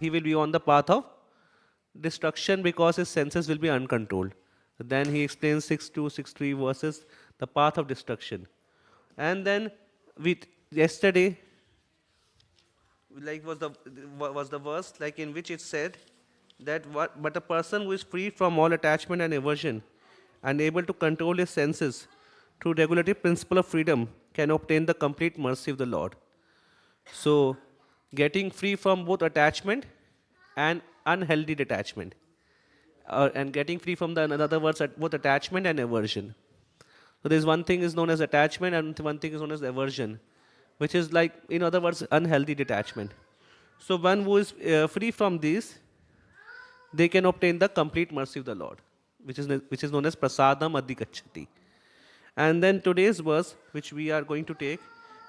he will be on the path of destruction because his senses will be uncontrolled. Then he explains 6:2, 6:3 verses, the path of destruction. And then we yesterday, like was the verse like in which it said that but a person who is free from all attachment and aversion and able to control his senses through regulative principle of freedom can obtain the complete mercy of the Lord. So, getting free from both attachment and unhealthy detachment, and getting free from the, in other words, both attachment and aversion. So, there's one thing is known as attachment, and one thing is known as aversion, which is like, in other words, unhealthy detachment. So, one who is free from these, they can obtain the complete mercy of the Lord, which is known as prasadam adhikachati. And then today's verse, which we are going to take,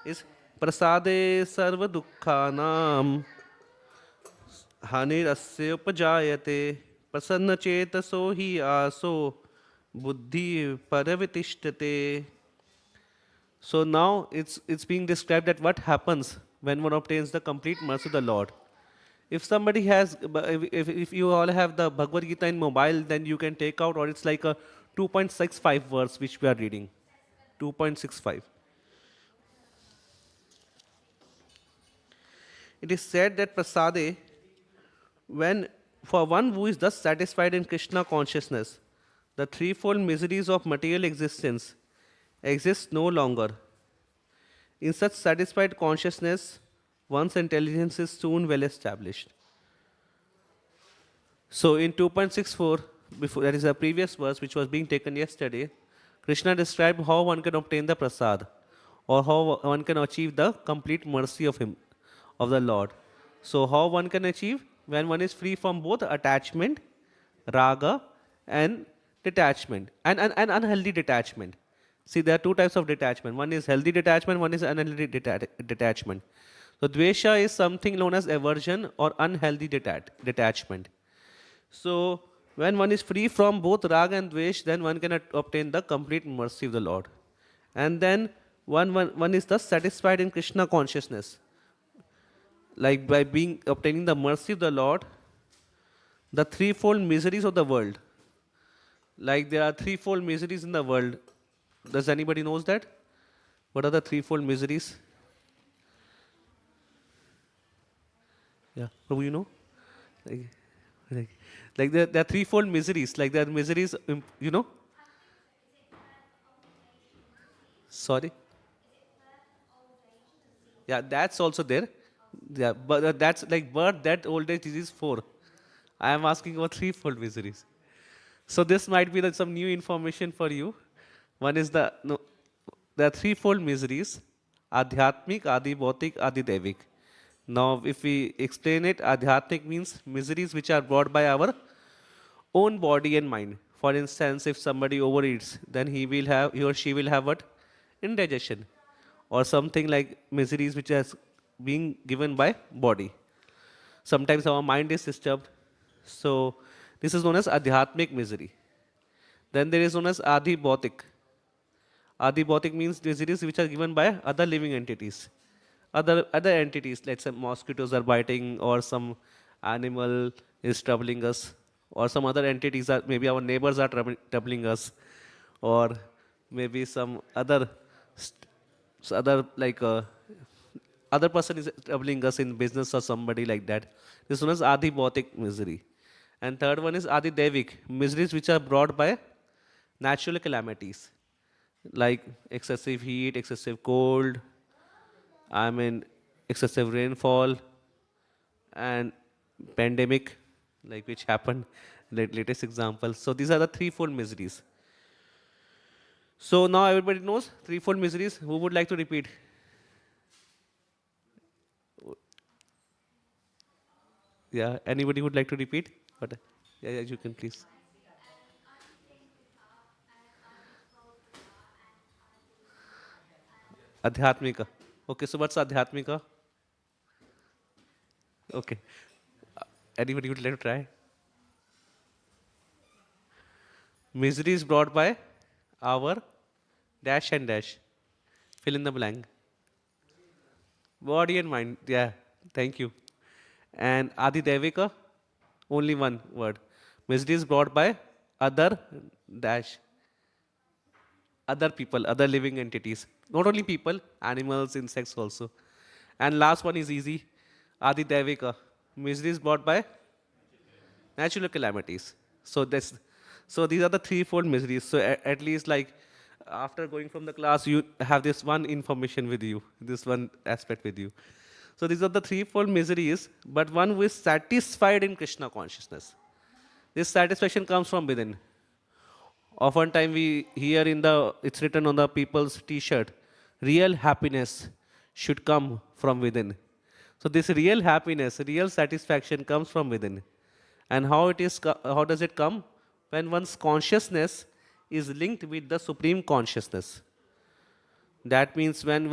is prasade sarva dukkhanam hanirasya upajayate prasanna chetaso hi aso buddhi paravitishtate. So now it's being described that what happens when one obtains the complete mercy of the Lord. If somebody has, if you all have the Bhagavad Gita in mobile, then you can take out, or it's like a 2.65 verse which we are reading. 2.65. It is said that prasade, when for one who is thus satisfied in Krishna consciousness, the threefold miseries of material existence exist no longer. In such satisfied consciousness, one's intelligence is soon well established. So in 2.64, before, that is a previous verse which was being taken yesterday, Krishna described how one can obtain the prasad, or how one can achieve the complete mercy of him, of the Lord. So how one can achieve? When one is free from both attachment, raga, and detachment, and unhealthy detachment. See, there are two types of detachment. One is healthy detachment, one is unhealthy detachment. So dvesha is something known as aversion or unhealthy detachment. So when one is free from both raga and dvesh, then one can obtain the complete mercy of the Lord. And then one is thus satisfied in Krishna consciousness. Like by obtaining the mercy of the Lord, the threefold miseries of the world. Like there are threefold miseries in the world. Does anybody knows that? What are the threefold miseries? Yeah, Prabhu, you know? Like, like, like there are threefold miseries. Like there are miseries, you know? Sorry? Yeah, that's also there. Yeah, but that's like birth, that old age disease 4. I am asking about threefold miseries. So this might be some new information for you. One is there are threefold miseries: adhyatmik, adi bhautik, adi devik. Now, if we explain it, adhyatmik means miseries which are brought by our own body and mind. For instance, if somebody overeats, then he or she will have what? Indigestion, or something like miseries which is being given by body. Sometimes our mind is disturbed. So this is known as adhyatmic misery. Then there is known as adi bhautik. Adi bhautik means diseases which are given by other living entities. Other entities, let's say mosquitoes are biting, or some animal is troubling us, or some other entities are, maybe our neighbors are troubling us, or maybe some other other like other person is troubling us in business or somebody like that. This one is adi bhautik misery. And third one is adi devik, miseries which are brought by natural calamities, like excessive heat, excessive cold, I mean, excessive rainfall, and pandemic, like which happened, latest example. So these are the threefold miseries. So now everybody knows threefold miseries. Who would like to repeat? Yeah, anybody would like to repeat? But yeah, you can please. Adhyatmika. Okay, so what's Adhyatmika? Okay. Anybody would like to try? Misery is brought by our dash and dash. Fill in the blank. Body and mind. Yeah, thank you. And Adi Devika, only one word. Misery is brought by other dash other people, other living entities. Not only people, animals, insects also. And last one is easy. Adi Devika. Misery is brought by natural calamities. So this, so these are the threefold miseries. So at least like after going from the class, you have this one information with you, this one aspect with you. So these are the threefold miseries, but one who is satisfied in Krishna consciousness. This satisfaction comes from within. Oftentimes we hear in the, it's written on the people's t-shirt, real happiness should come from within. So this real happiness, real satisfaction comes from within. And how it is, how does it come? When one's consciousness is linked with the supreme consciousness. That means when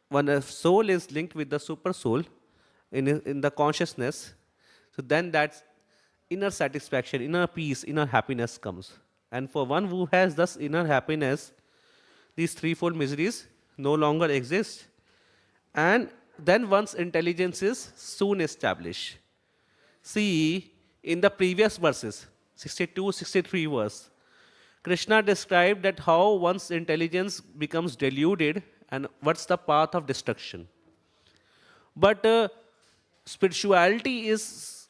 when a soul is linked with the super soul in the consciousness, so then that inner satisfaction, inner peace, inner happiness comes. And for one who has thus inner happiness, these threefold miseries no longer exist. And then one's intelligence is soon established. See, in the previous verses, 62, 63 verse, Krishna described that how one's intelligence becomes deluded and what's the path of destruction. But spirituality is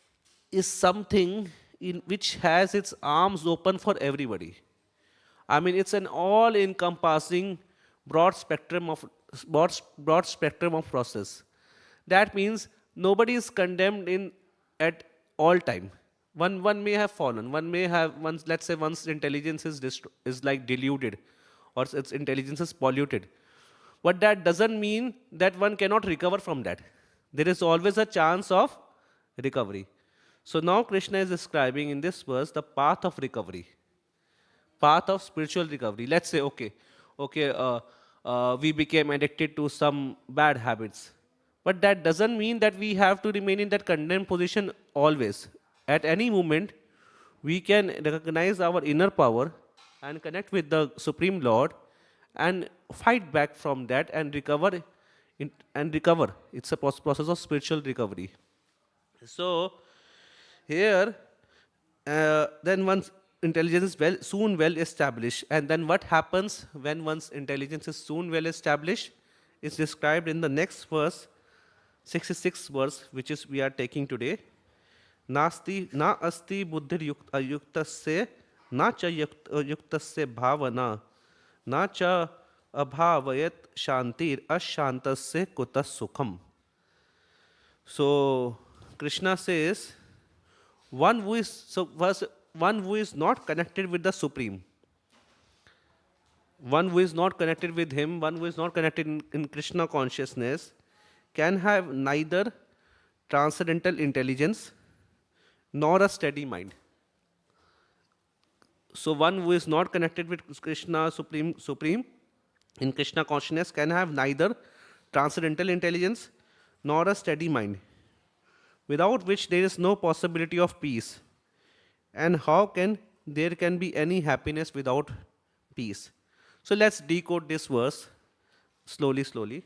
something in which has its arms open for everybody. I mean, it's an all-encompassing broad spectrum of process. That means nobody is condemned in at all time. One may have fallen. One may have once. Let's say one's intelligence is like diluted, or its intelligence is polluted. But that doesn't mean that one cannot recover from that. There is always a chance of recovery. So now Krishna is describing in this verse the path of recovery, path of spiritual recovery. Let's say, we became addicted to some bad habits. But that doesn't mean that we have to remain in that condemned position always. At any moment, we can recognize our inner power and connect with the Supreme Lord and fight back from that and recover. And recover. It's a process of spiritual recovery. So here, then one's intelligence is soon well established. And then what happens when one's intelligence is soon well established is described in the next verse, 66th verse, which is we are taking today. Nasti na asti buddhir yuktasya na cha yuktasya bhavana na cha abhavayat shantir ashantasya kutas sukham. So Krishna says, one who is not connected with the Supreme, one who is not connected with Him, one who is not connected in Krishna consciousness, can have neither transcendental intelligence nor a steady mind. So one who is not connected with Krishna Supreme in Krishna consciousness can have neither transcendental intelligence nor a steady mind, without which there is no possibility of peace. And how can there can be any happiness without peace? So let's decode this verse slowly.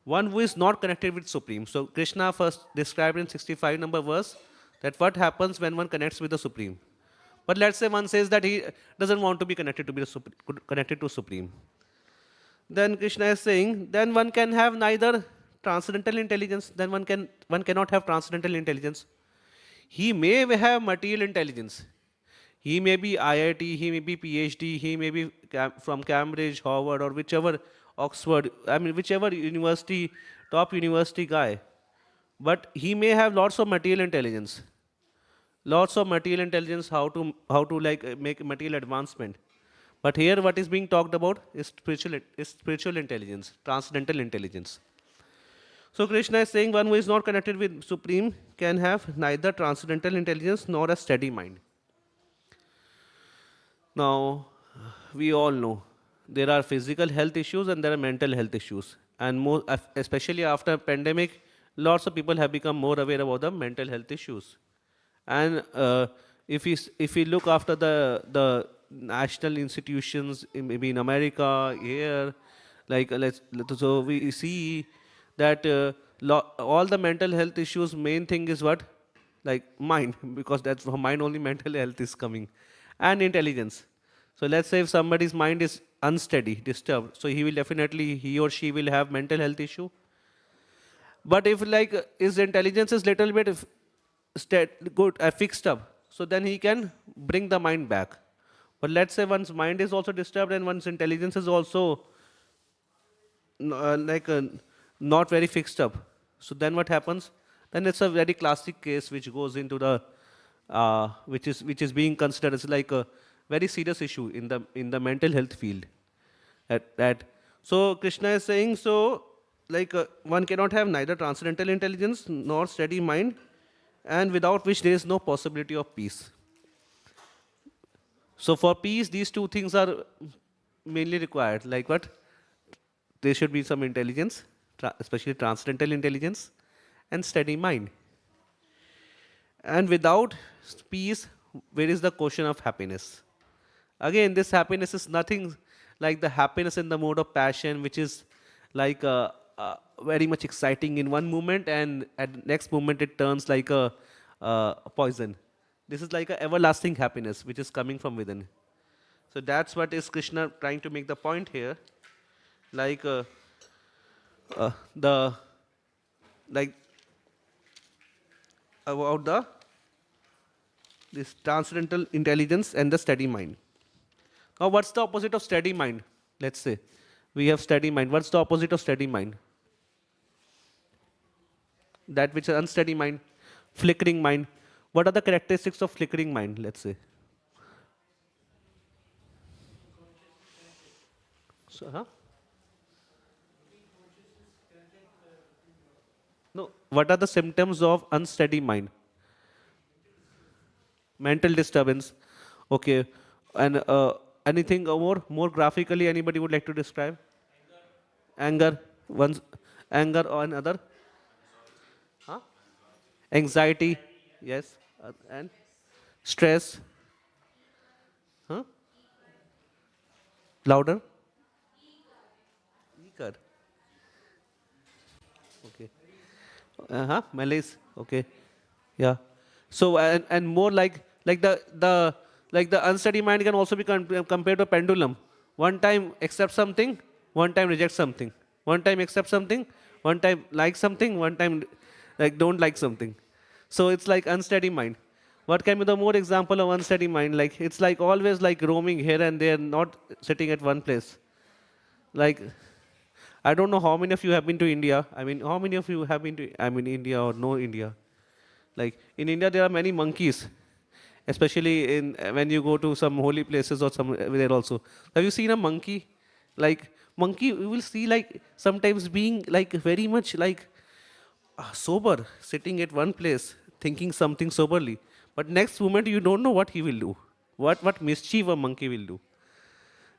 One who is not connected with Supreme. So Krishna first described in 65 number verse that what happens when one connects with the Supreme. But let's say one says that he doesn't want to be connected to Supreme. Then Krishna is saying, then one can have neither transcendental intelligence, then one cannot have transcendental intelligence. He may have material intelligence. He may be IIT, he may be PhD, he may be from Cambridge, Harvard, or whichever Oxford, whichever university, top university guy. But he may have lots of material intelligence. Lots of material intelligence, how to like make material advancement. But here what is being talked about is spiritual intelligence, transcendental intelligence. So Krishna is saying one who is not connected with Supreme can have neither transcendental intelligence nor a steady mind. Now, we all know there are physical health issues and there are mental health issues. And especially after pandemic, lots of people have become more aware about the mental health issues. And if we look after the national institutions, maybe in America, here, so we see that all the mental health issues, main thing is what? Like mind, because that's from mind only mental health is coming. And intelligence. So let's say if somebody's mind is unsteady, disturbed, so he or she will have mental health issue. But if like his intelligence is little bit good, fixed up, so then he can bring the mind back. But let's say one's mind is also disturbed and one's intelligence is also like not very fixed up. So then what happens? Then it's a very classic case which goes into the which is being considered as like a very serious issue in the mental health field. So Krishna is saying so like one cannot have neither transcendental intelligence nor steady mind, and without which there is no possibility of peace. So for peace, these two things are mainly required. Like what? There should be some intelligence, especially transcendental intelligence, and steady mind. And without peace, where is the question of happiness? Again, this happiness is nothing like the happiness in the mode of passion, which is like very much exciting in one moment, and at the next moment it turns like a poison. This is like an everlasting happiness, which is coming from within. So that's what is Krishna trying to make the point here. Like the like about the this transcendental intelligence and the steady mind. Now, what's the opposite of steady mind? Let's say we have steady mind. What's the opposite of steady mind? That which is unsteady mind, flickering mind. What are the characteristics of flickering mind? Let's say. So, huh? No. What are the symptoms of unsteady mind? Mental disturbance. Okay. And anything more graphically anybody would like to describe? Anger. One's anger or another? Huh? Anxiety. Yes. And stress. Huh? Louder. Eager. Okay. Malaise. Okay. Yeah. So and more like the unsteady mind can also be compared to a pendulum. One time accept something, one time reject something. One time accept something, one time like something, one time like don't like something. So it's like unsteady mind. What can be the more example of unsteady mind? Like it's like always like roaming here and there, not sitting at one place. Like I don't know how many of you have been to India. I mean, how many of you have been to India or no India? Like in India, there are many monkeys, especially in when you go to some holy places or some there also. Have you seen a monkey? Like monkey, you will see like sometimes being like very much like sober, sitting at one place, thinking something soberly. But next moment, you don't know what he will do, what mischief a monkey will do.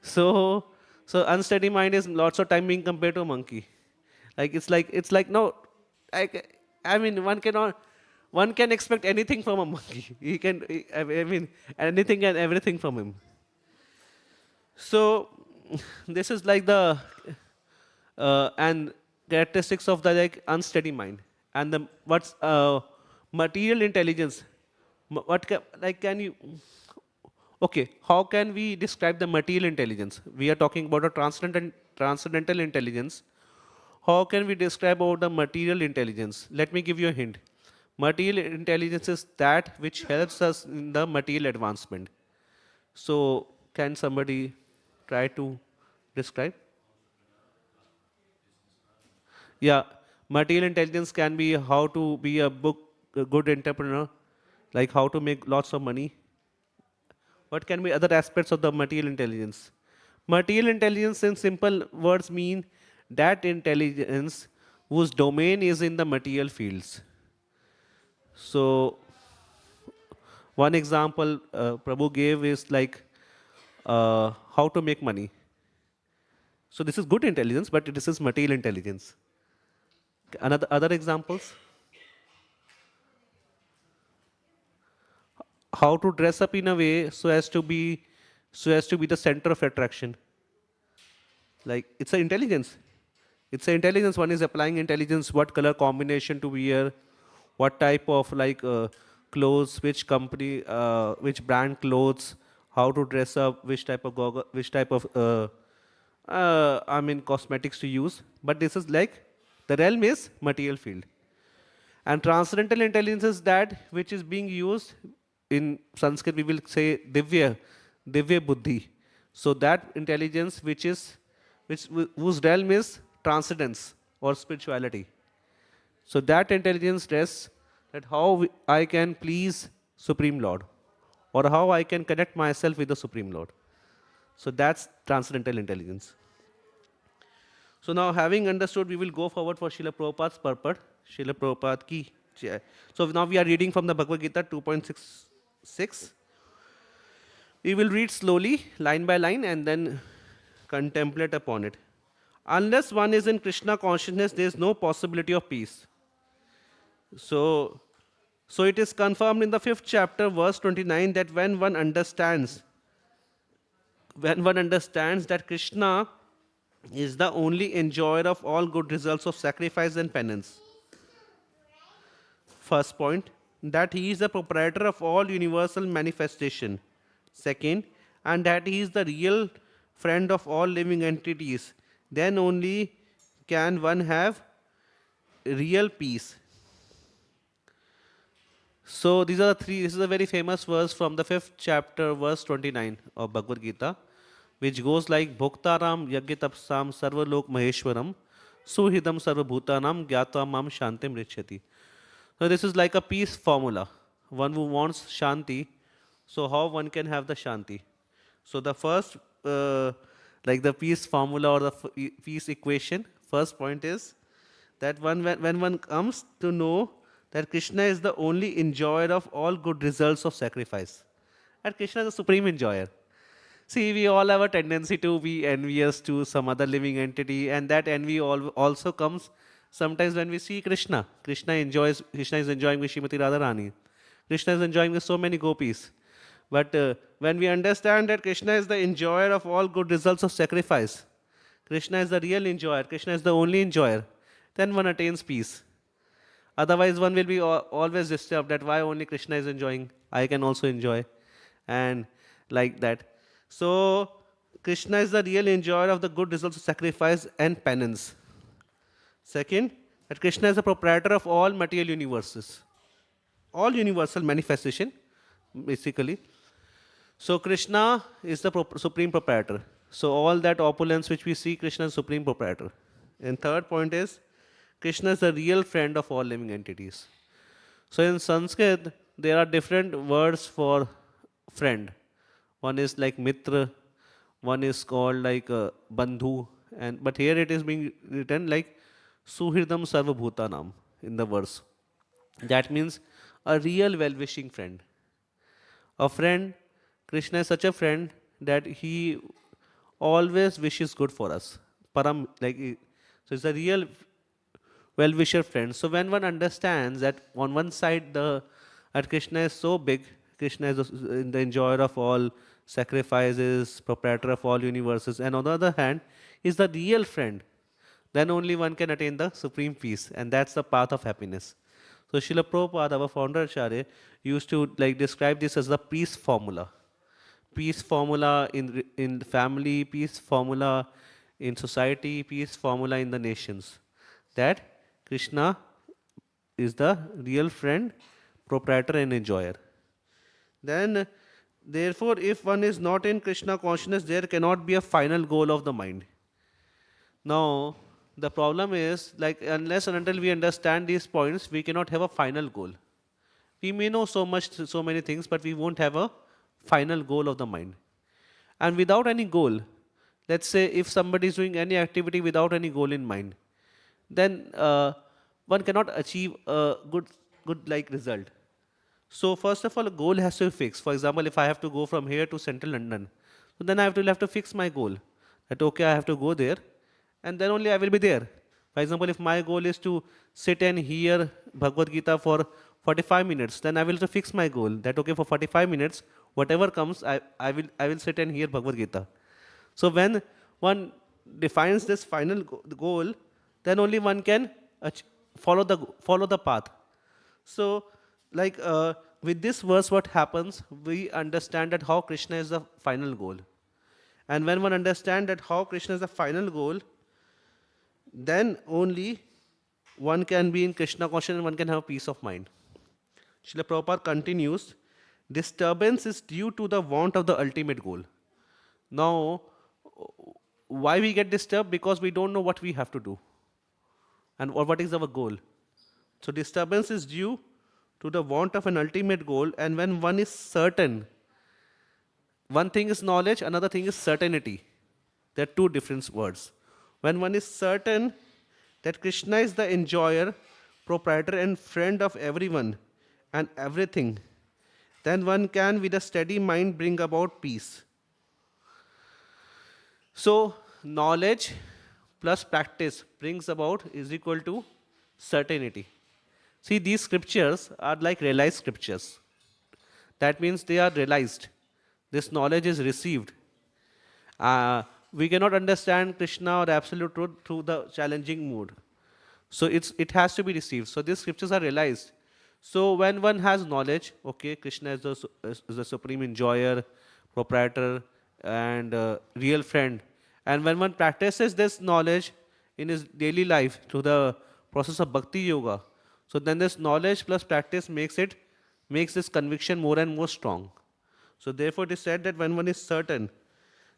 So, so unsteady mind is lots of time being compared to a monkey. Like it's like no, I mean one can expect anything from a monkey. He can I mean anything and everything from him. So this is like the and characteristics of the like unsteady mind and the what's material intelligence. What like can you Okay, how can we describe the material intelligence? We are talking about a transcendental intelligence. How can we describe about the material intelligence? Let me give you a hint. Material intelligence is that which helps us in the material advancement. So, can somebody try to describe? Yeah, material intelligence can be how to be a good entrepreneur, like how to make lots of money. What can be other aspects of the material intelligence? Material intelligence, in simple words, mean that intelligence whose domain is in the material fields. So, one example Prabhu gave is like how to make money. So, this is good intelligence, but this is material intelligence. Another other examples? How to dress up in a way so as to be the center of attraction. Like it's an intelligence. It's an intelligence. One is applying intelligence, what color combination to wear, what type of clothes, which company, which brand clothes, how to dress up, which type of goggle, which type of cosmetics to use. But this is like the realm is material field. And transcendental intelligence is that which is being used in Sanskrit, we will say Divya Buddhi. So that intelligence whose realm is transcendence or spirituality. So that intelligence rests that I can please Supreme Lord or how I can connect myself with the Supreme Lord. So that's transcendental intelligence. So now having understood, we will go forward for Srila Prabhupada's purport. Srila Prabhupada ki jai. So now we are reading from the Bhagavad Gita 2.66. We will read slowly, line by line, and then contemplate upon it. Unless one is in Krishna consciousness, there is no possibility of peace. So it is confirmed in the 5th chapter, verse 29, that when one understands that Krishna is the only enjoyer of all good results of sacrifice and penance. First point, that he is the proprietor of all universal manifestation. Second, and that he is the real friend of all living entities. Then only can one have real peace. So these are the three. This is a very famous verse from the 5th chapter, verse 29 of Bhagavad Gita, which goes like Bhoktaram Yagyatapsam Sarvalok Maheshwaram Suhidam Sarvabhutanam Gyatva Mam Shantim Richati. So this is like a peace formula. One who wants Shanti, so how one can have the Shanti? So the first, like the peace formula or the peace equation, first point is that when one comes to know that Krishna is the only enjoyer of all good results of sacrifice. And Krishna is the supreme enjoyer. See, we all have a tendency to be envious to some other living entity, and that envy also comes sometimes when we see Krishna. Krishna is enjoying with Srimati Radharani. Krishna is enjoying with so many gopis. But when we understand that Krishna is the enjoyer of all good results of sacrifice, Krishna is the real enjoyer, Krishna is the only enjoyer, then one attains peace. Otherwise, one will be always disturbed that why only Krishna is enjoying, I can also enjoy, and like that. So, Krishna is the real enjoyer of the good results of sacrifice and penance. Second, that Krishna is the proprietor of all material universes, all universal manifestation, basically. So, Krishna is the supreme proprietor. So, all that opulence which we see, Krishna is supreme proprietor. And third point is, Krishna is the real friend of all living entities. So in Sanskrit, there are different words for friend. One is like mitra, one is called like bandhu, but here it is being written like suhridam sarvabhutanam in the verse. That means a real well-wishing friend. A friend, Krishna is such a friend that he always wishes good for us. So it's a real well-wisher friend. So when one understands that on one side that Krishna is so big, Krishna is the enjoyer of all sacrifices, proprietor of all universes, and on the other hand, is the real friend, then only one can attain the supreme peace, and that's the path of happiness. So Srila Prabhupada, our founder Acharya, used to describe this as the peace formula. Peace formula in the family, peace formula in society, peace formula in the nations. That Krishna is the real friend, proprietor and enjoyer. Then, therefore, if one is not in Krishna consciousness, there cannot be a final goal of the mind. Now, the problem is, unless and until we understand these points, we cannot have a final goal. We may know so many things, but we won't have a final goal of the mind. And without any goal, let's say if somebody is doing any activity without any goal in mind, then one cannot achieve a good result. So first of all, a goal has to be fixed. For example, if I have to go from here to central London, so then I have to fix my goal. That okay, I have to go there, and then only I will be there. For example, if my goal is to sit and hear Bhagavad Gita for 45 minutes, then I will have to fix my goal. That okay, for 45 minutes, whatever comes, I will sit and hear Bhagavad Gita. So when one defines this final goal, then only one can follow the path. So, like with this verse, what happens? We understand that how Krishna is the final goal, and when one understands that how Krishna is the final goal, then only one can be in Krishna consciousness and one can have peace of mind. Srila Prabhupada continues, disturbance is due to the want of the ultimate goal. Now, why we get disturbed? Because we don't know what we have to do and or what is our goal. So disturbance is due to the want of an ultimate goal, and when one is certain, one thing is knowledge, another thing is certainty. They are two different words. When one is certain that Krishna is the enjoyer, proprietor, and friend of everyone and everything, then one can, with a steady mind, bring about peace. So, knowledge plus practice brings about is equal to certainty. See, these scriptures are like realized scriptures. That means they are realized. This knowledge is received. We cannot understand Krishna or absolute truth through the challenging mood. So it has to be received. So these scriptures are realized. So when one has knowledge, okay, Krishna is the supreme enjoyer, proprietor, and real friend. And when one practices this knowledge in his daily life through the process of bhakti yoga, so then this knowledge plus practice makes this conviction more and more strong. So therefore it is said that when one is certain,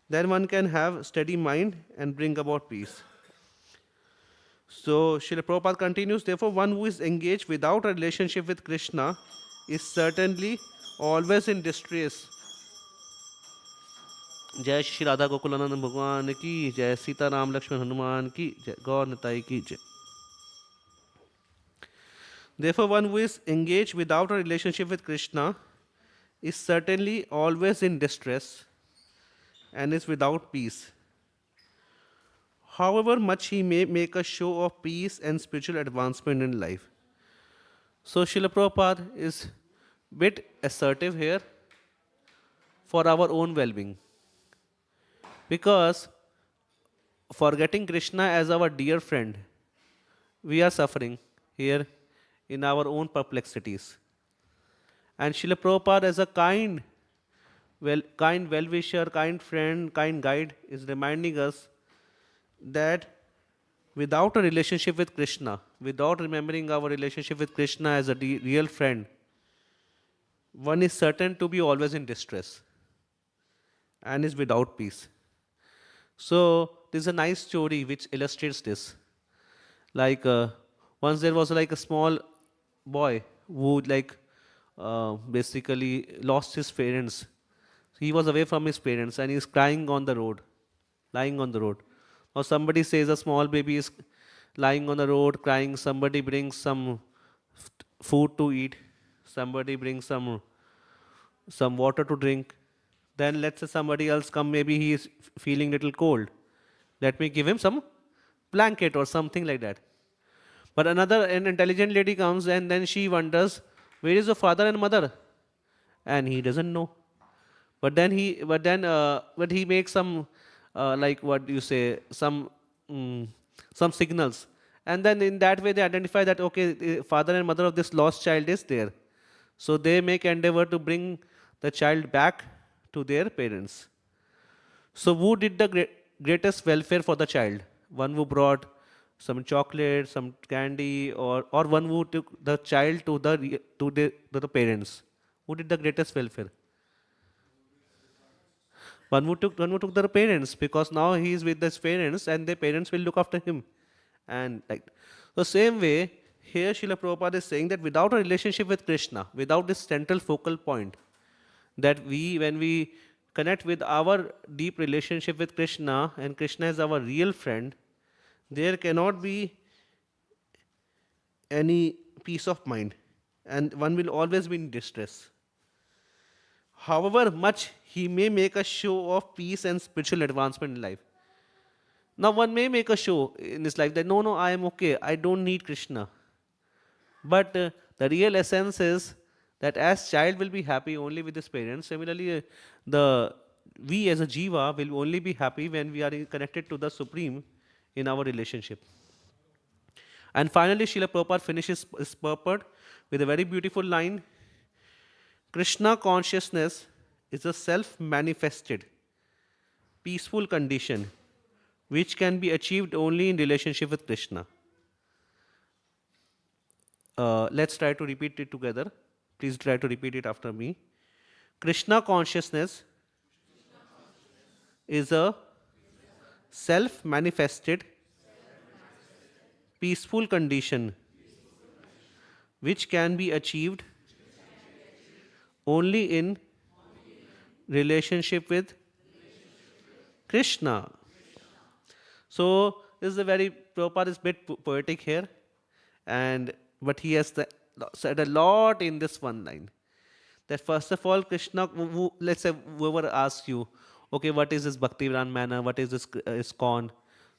then one can have steady mind and bring about peace. So Srila Prabhupada continues, therefore one who is engaged without a relationship with Krishna is certainly always in distress. जय श्री राधा गोकुलानंद भगवान की जय, सीता राम लक्ष्मण हनुमान की जय, गौर निताई की जय. Therefore, one who is engaged without a relationship with Krishna is certainly always in distress and is without peace. However much he may make a show of peace and spiritual advancement in life. So Srila Prabhupada is a bit assertive here for our own well-being. Because forgetting Krishna as our dear friend, we are suffering here in our own perplexities. And Srila Prabhupada as a kind well-wisher, kind friend, kind guide is reminding us that without a relationship with Krishna, without remembering our relationship with Krishna as a real friend, one is certain to be always in distress and is without peace. So there's a nice story which illustrates this. Like once there was like a small boy who basically lost his parents. He was away from his parents and he's crying on the road, lying on the road. Or somebody says a small baby is lying on the road crying, somebody brings some food to eat, somebody brings some water to drink. Then let's say somebody else come, maybe he is feeling little cold. Let me give him some blanket or something like that. But an intelligent lady comes and then she wonders, where is your father and mother? And he doesn't know. But he makes some some signals, and then in that way they identify that okay, the father and mother of this lost child is there. So they make endeavor to bring the child back to their parents. So who did the greatest welfare for the child? One who brought some chocolate, some candy, or one who took the child to the parents. Who did the greatest welfare? One who took the parents, because now he is with his parents and their parents will look after him. And like the same way, here Srila Prabhupada is saying that without a relationship with Krishna, without this central focal point, that when we connect with our deep relationship with Krishna and Krishna is our real friend, there cannot be any peace of mind and one will always be in distress. However much he may make a show of peace and spiritual advancement in life. Now one may make a show in his life that no, I am okay, I don't need Krishna. But the real essence is that as child will be happy only with his parents, similarly we as a jiva will only be happy when we are connected to the Supreme in our relationship. And finally, Srila Prabhupada finishes his purport with a very beautiful line: Krishna consciousness is a self manifested, peaceful condition which can be achieved only in relationship with Krishna. Let's try to repeat it together. Please try to repeat it after me. Krishna consciousness is a self manifested, peaceful condition which can be achieved only in relationship with Krishna. So this is a very Prabhupada is a bit poetic here, and but he has said a lot in this one line. That first of all, Krishna, let's say whoever asks you, okay, what is this Bhakti Viran manner? What is this ISKCON?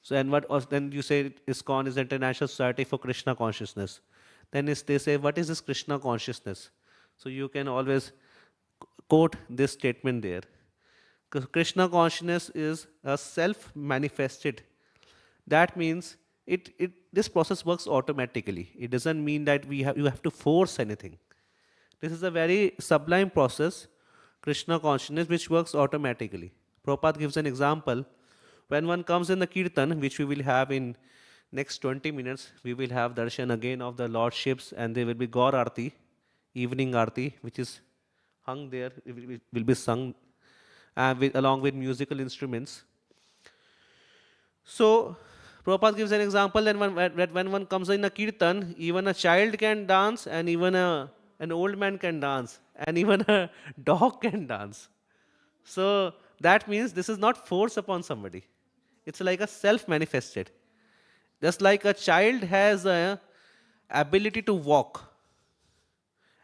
So and what then you say ISKCON is International Society for Krishna Consciousness. Then they say, what is this Krishna consciousness? So you can always quote this statement there. Krishna consciousness is a self-manifested. That means this process works automatically. It doesn't mean that you have to force anything. This is a very sublime process, Krishna consciousness, which works automatically. Prabhupada gives an example. When one comes in the kirtan, which we will have in next 20 minutes, we will have darshan again of the lordships, and there will be Gaur Arti, evening Arti, which is hung there, it will be sung along with musical instruments. So, Prabhupada gives an example that when one comes in a kirtan, even a child can dance, and even an old man can dance, and even a dog can dance. So, that means this is not force upon somebody. It's like a self-manifested. Just like a child has a ability to walk,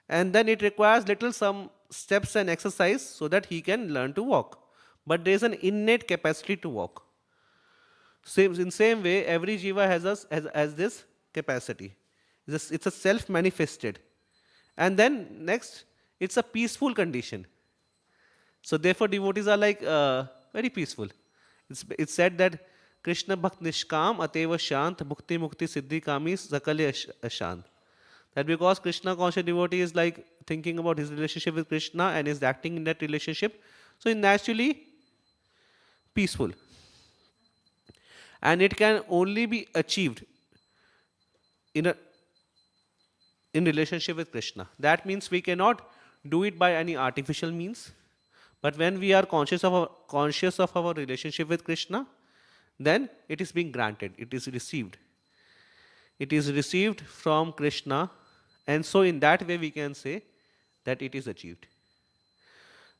and then it requires little some steps and exercise so that he can learn to walk. But there is an innate capacity to walk. In same way, every jiva has this capacity. It's a self-manifested. And then next, it's a peaceful condition. So therefore, devotees are like very peaceful. It's said that Krishna Bhakt Nishkam Ateva Shant Bhukti Mukti Siddhi Kami Sakale Ashant. That because Krishna conscious devotee is like thinking about his relationship with Krishna and is acting in that relationship, so it's naturally peaceful. And it can only be achieved in relationship with Krishna. That means we cannot do it by any artificial means. But when we are conscious of our relationship with Krishna, then it is being granted. It is received. It is received from Krishna, and so in that way we can say that it is achieved.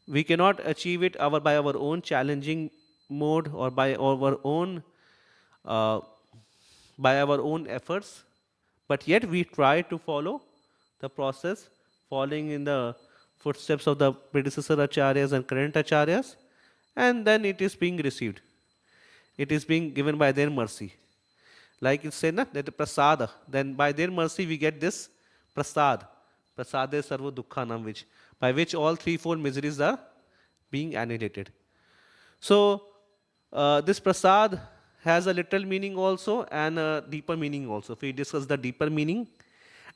We cannot achieve it by our own challenging mode or by our own efforts, but yet we try to follow the process, following in the footsteps of the predecessor acharyas and current acharyas, and then it is being received. It is being given by their mercy. Like it's said, that the prasada, then by their mercy we get this prasad. Prasade sarva dukkhanam, by which all threefold miseries are being annihilated. So this prasad has a literal meaning also and a deeper meaning also. If we discuss the deeper meaning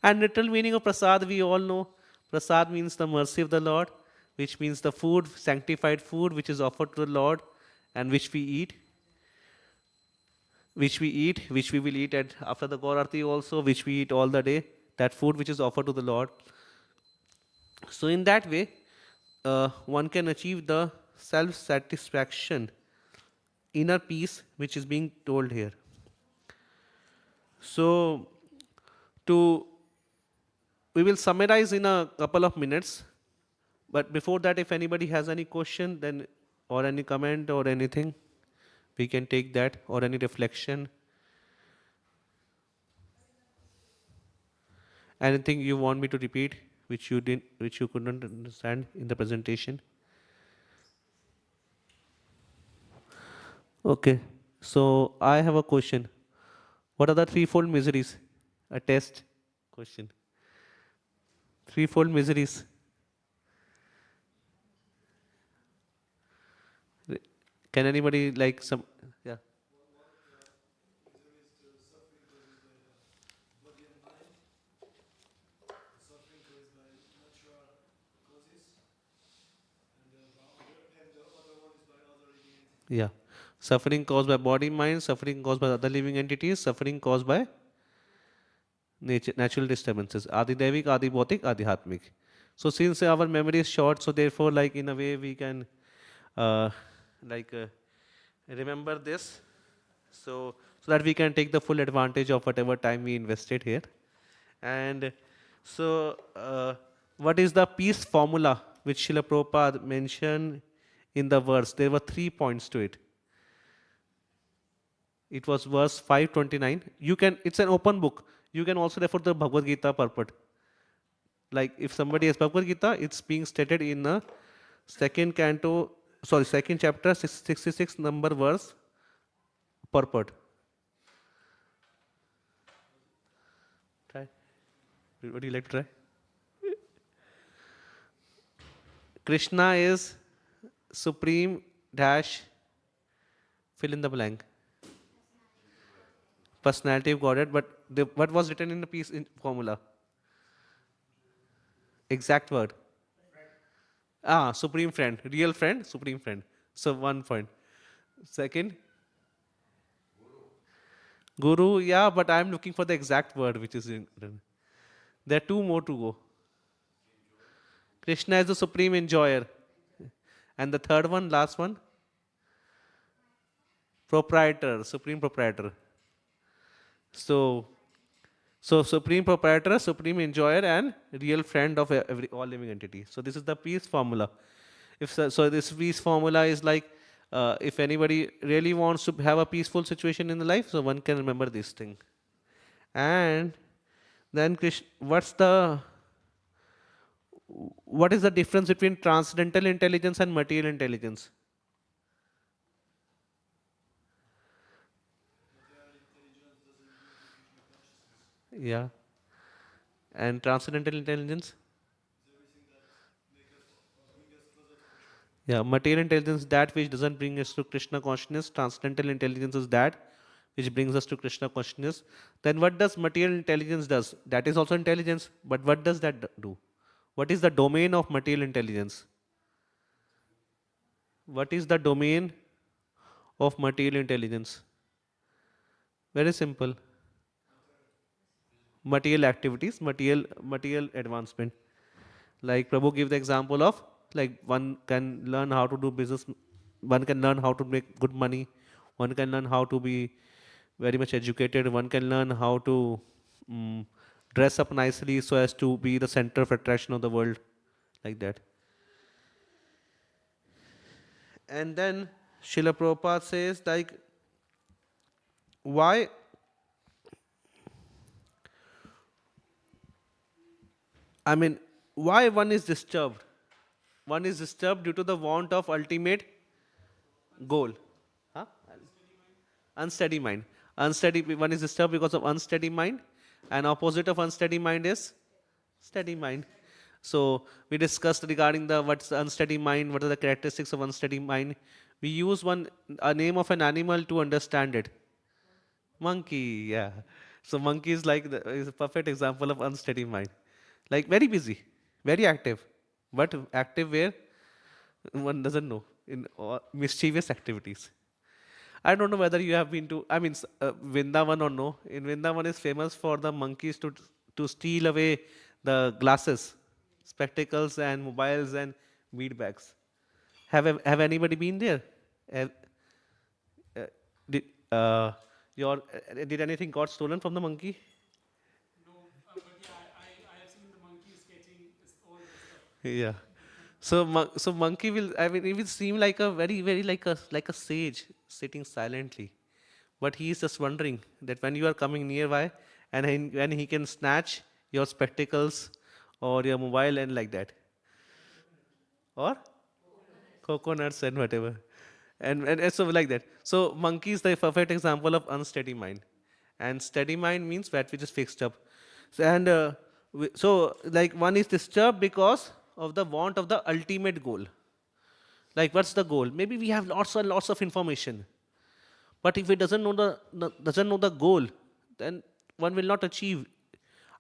and literal meaning of prasad, we all know prasad means the mercy of the Lord, which means the food, sanctified food, which is offered to the Lord and which we eat. Which we will eat after the Gaur Arti also, which we eat all the day, that food which is offered to the Lord. So in that way, one can achieve the self-satisfaction, inner peace, which is being told here. So, we will summarize in a couple of minutes, but before that, if anybody has any question, then or any comment or anything, we can take that, or any reflection. Anything you want me to repeat, which you couldn't understand in the presentation? Okay, so I have a question. What are the threefold miseries? A test question. Threefold miseries. Can anybody like some? Yeah. Yeah. Suffering caused by body, mind, suffering caused by other living entities, suffering caused by natural disturbances. Adi Devik, Adi Bhautik, Adi Atmik. So since our memory is short, so therefore, like in a way, we can uh, like remember this, so that we can take the full advantage of whatever time we invested here. And so, what is the peace formula which Srila Prabhupada mentioned in the verse? There were 3 points to it. It was verse 529. You can, it's an open book. You can also refer to the Bhagavad Gita purport. Like if somebody has Bhagavad Gita, it's being stated in a second canto, sorry, second chapter, 66 number verse purport. Try. Would you like to try? Krishna is supreme dash fill in the blank. Personality of Godhead, but what was written in the piece in formula? Exact word. Ah, supreme friend, real friend, supreme friend. So 1 point. Second, Guru, yeah, but I'm looking for the exact word which is in. There are 2 more to go. Krishna is the supreme enjoyer. And the third one, last one, proprietor, supreme proprietor. So, so supreme proprietor, supreme enjoyer, and real friend of all living entity. So this is the peace formula. If so, this peace formula is like, if anybody really wants to have a peaceful situation in the life, so one can remember this thing. And then what is the difference between transcendental intelligence and material intelligence? Yeah. And transcendental intelligence? Yeah, material intelligence, that which doesn't bring us to Krishna consciousness. Transcendental intelligence is that which brings us to Krishna consciousness. Then what does material intelligence does? That is also intelligence, but what does that do? What is the domain of material intelligence? What is the domain of material intelligence? Very simple. Material activities, material advancement. Like Prabhu gave the example of, like one can learn how to do business, one can learn how to make good money, one can learn how to be very much educated, one can learn how to mm dress up nicely so as to be the center of attraction of the world, like that. And then Srila Prabhupada says, like, why, I mean, why one is disturbed? One is disturbed due to the want of ultimate goal. Huh? Unsteady mind. Unsteady, one is disturbed because of unsteady mind, and opposite of unsteady mind is steady mind. So we discussed regarding the what's the unsteady mind, what are the characteristics of unsteady mind. We use a name of an animal to understand it. Monkey, yeah. So monkey is like is a perfect example of unsteady mind. Like very busy, very active, but active where one doesn't know in mischievous activities. I don't know whether you have been to, I mean, Vrindavan or no. In Vrindavan is famous for the monkeys to steal away the glasses, spectacles, and mobiles and bead bags. Have anybody been there? Have, uh, did did anything got stolen from the monkey? Yeah. So, so monkey will. I mean, it will seem like a very like a sage sitting silently, but he is just wondering that when you are coming nearby, and when he can snatch your spectacles or your mobile and like that, or coconuts and whatever, and so like that. So monkey is the perfect example of unsteady mind, and steady mind means that which is fixed up. So, and so like one is disturbed because of the want of the ultimate goal. Like what's the goal? Maybe we have lots and lots of information, but if it doesn't know doesn't know the goal, then one will not achieve.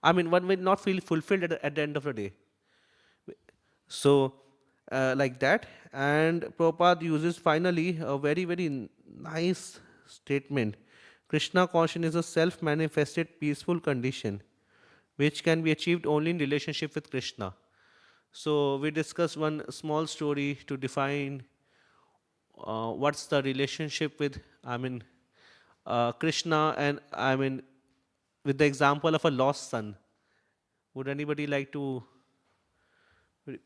I mean, one will not feel fulfilled at the end of the day. So, like that. And Prabhupada uses finally a very, very nice statement. Krishna consciousness is a self manifested peaceful condition which can be achieved only in relationship with Krishna. So we discuss one small story to define what's the relationship with, Krishna, and with the example of a lost son. Would anybody like to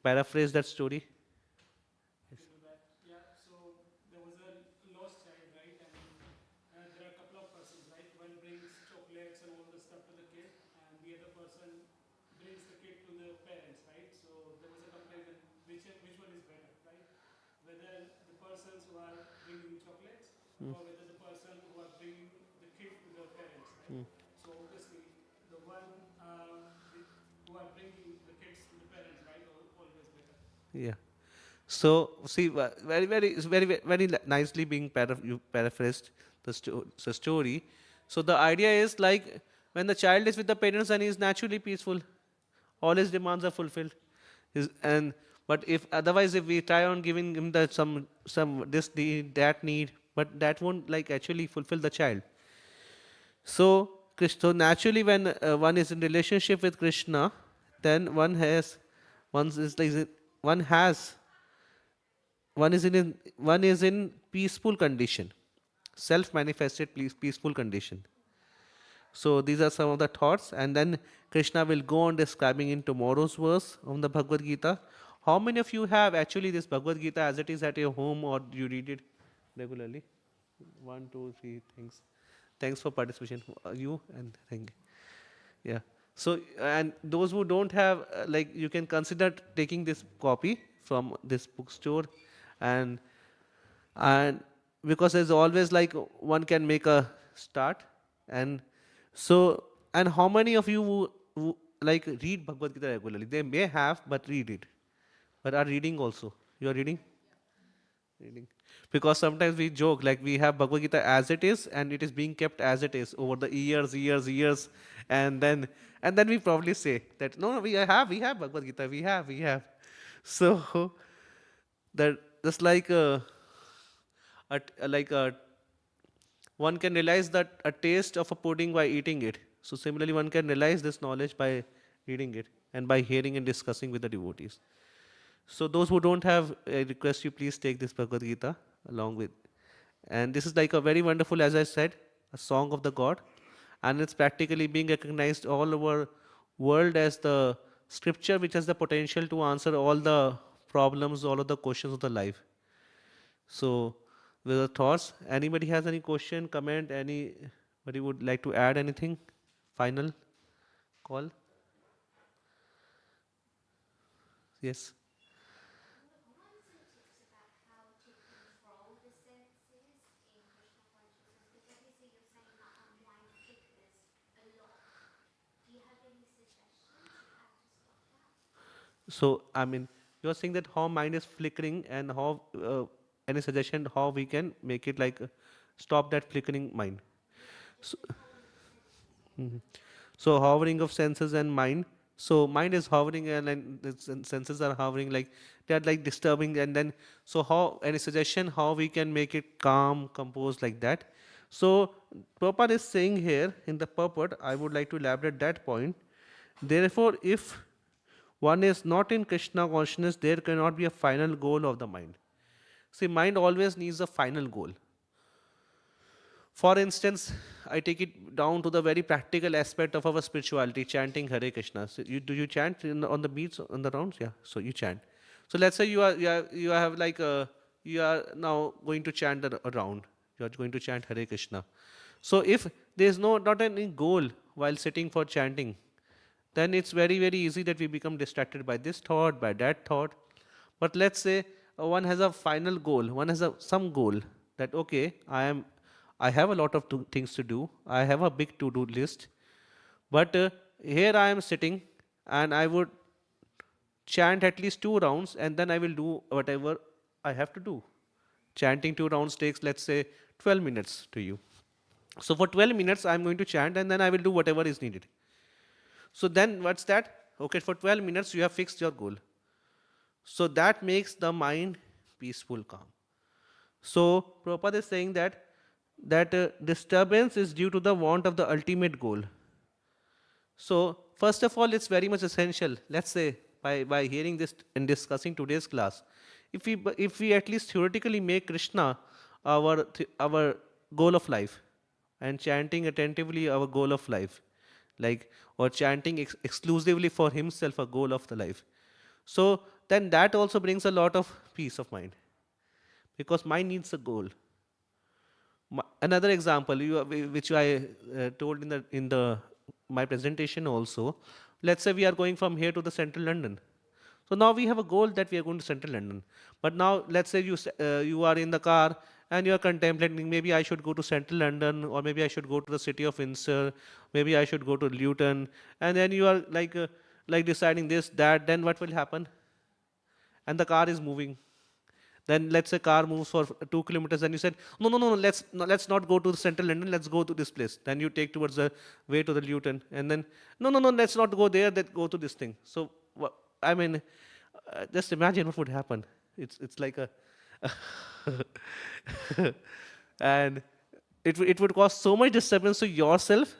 paraphrase that story? Can do that. Yeah, so there was a lost child, right? And there are a couple of persons, right? One brings chocolates and all the stuff to the kid, and the other person brings the kid to the parents, right? So there was a comparison, which one is better, right? Whether the persons who are bringing chocolates or whether the person who are bringing the kid to the parents, right? So obviously, the one who are bringing the kids to the parents, right, always better. Yeah. So see, very, very, it's very, very, very nicely being you paraphrased the story. So the idea is like when the child is with the parents, then he is naturally peaceful. All his demands are fulfilled. And but if otherwise, if we try on giving him the some this need, that need, but that won't like actually fulfill the child. So, so naturally, when one is in relationship with Krishna, then one is like one has one is in peaceful condition, self-manifested peaceful condition. So these are some of the thoughts, and then Krishna will go on describing in tomorrow's verse of the Bhagavad Gita. How many of you have actually this Bhagavad Gita as it is at your home, or you read it regularly? One, two, three. Thanks for participation. You and thank you. Yeah. So and those who don't have, like, you can consider taking this copy from this bookstore, and and because there's always like one can make a start. And so, and how many of you who like read Bhagavad Gita regularly? They may have, but read it, but are reading also. You are reading, because sometimes we joke like we have Bhagavad Gita as it is, and it is being kept as it is over the years, and then we probably say that no, we have Bhagavad Gita, we have. So that just like one can realize that a taste of a pudding by eating it. So similarly, one can realize this knowledge by reading it and by hearing and discussing with the devotees. So those who don't have, I request you please take this Bhagavad Gita along with. And this is like a very wonderful, as I said, a song of the God, and it's practically being recognized all over world as the scripture which has the potential to answer all the problems, all of the questions of the life. So, with the thoughts, anybody has any question, comment, anybody would like to add anything? Final call? Yes. Bhagavan also talks about how to control the senses in Krishna consciousness, but obviously you're saying that our mind flickers a lot. Do you have any suggestions of how to stop that? So, you're saying that how mind is flickering, and how, any suggestion how we can make it like stop that flickering mind? Yeah, just So, controlling the senses. so hovering of senses and mind. So mind is hovering, and the senses are hovering, like they are like disturbing. And then, so how, any suggestion how we can make it calm, composed, like that? So Prabhupada is saying here in the purport, I would like to elaborate that point. Therefore, if one is not in Krishna consciousness, there cannot be a final goal of the mind. See, mind always needs a final goal. For instance, I take it down to the very practical aspect of our spirituality, chanting Hare Krishna. So do you chant on the beats, on the rounds? Yeah. So you chant. So let's say you have like you are now going to chant a round. You are going to chant Hare Krishna. So if there is not any goal while sitting for chanting, then it's very, very easy that we become distracted by this thought, by that thought. But let's say one has a final goal, one has some goal that okay, I have a lot of things to do, I have a big to-do list, but here I am sitting, and I would chant at least 2 rounds, and then I will do whatever I have to do. Chanting 2 rounds takes, let's say, 12 minutes to you. So for 12 minutes, I'm going to chant, and then I will do whatever is needed. So then what's that? Okay, for 12 minutes, you have fixed your goal. So that makes the mind peaceful, calm. So Prabhupada is saying that disturbance is due to the want of the ultimate goal. So first of all, it's very much essential. Let's say by hearing this and discussing today's class, if we at least theoretically make Krishna our goal of life, and chanting attentively our goal of life, like, or chanting exclusively for himself a goal of the life. So then that also brings a lot of peace of mind, because mind needs a goal. Another example, which I told in the my presentation also. Let's say we are going from here to the central London. So now we have a goal that we are going to central London. But now let's say you are in the car and you are contemplating, maybe I should go to central London, or maybe I should go to the city of Windsor, maybe I should go to Luton. And then you are like deciding this, that. Then what will happen? And the car is moving. Then let's say car moves for 2 kilometers, and you said, no, no, no, no, let's not go to the central London, let's go to this place. Then you take towards the way to the Luton, and then, no, no, no, let's not go there, let go to this thing. So I mean, just imagine what would happen. It's like a and it would cause so much disturbance to yourself,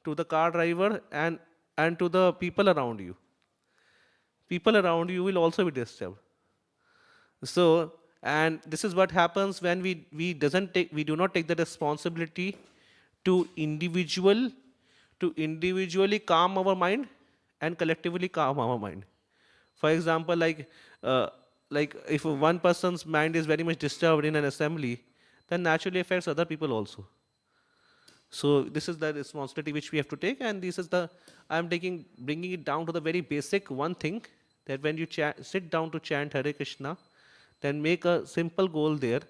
to the car driver, and to the people around you. People around you will also be disturbed. So, and this is what happens when we do not take the responsibility to individually calm our mind and collectively calm our mind. For example, uh, like if one person's mind is very much disturbed in an assembly, then naturally affects other people also. So this is the responsibility which we have to take, and this is the I'm taking bringing it down to the very basic one thing, that when you sit down to chant Hare Krishna, then make a simple goal there,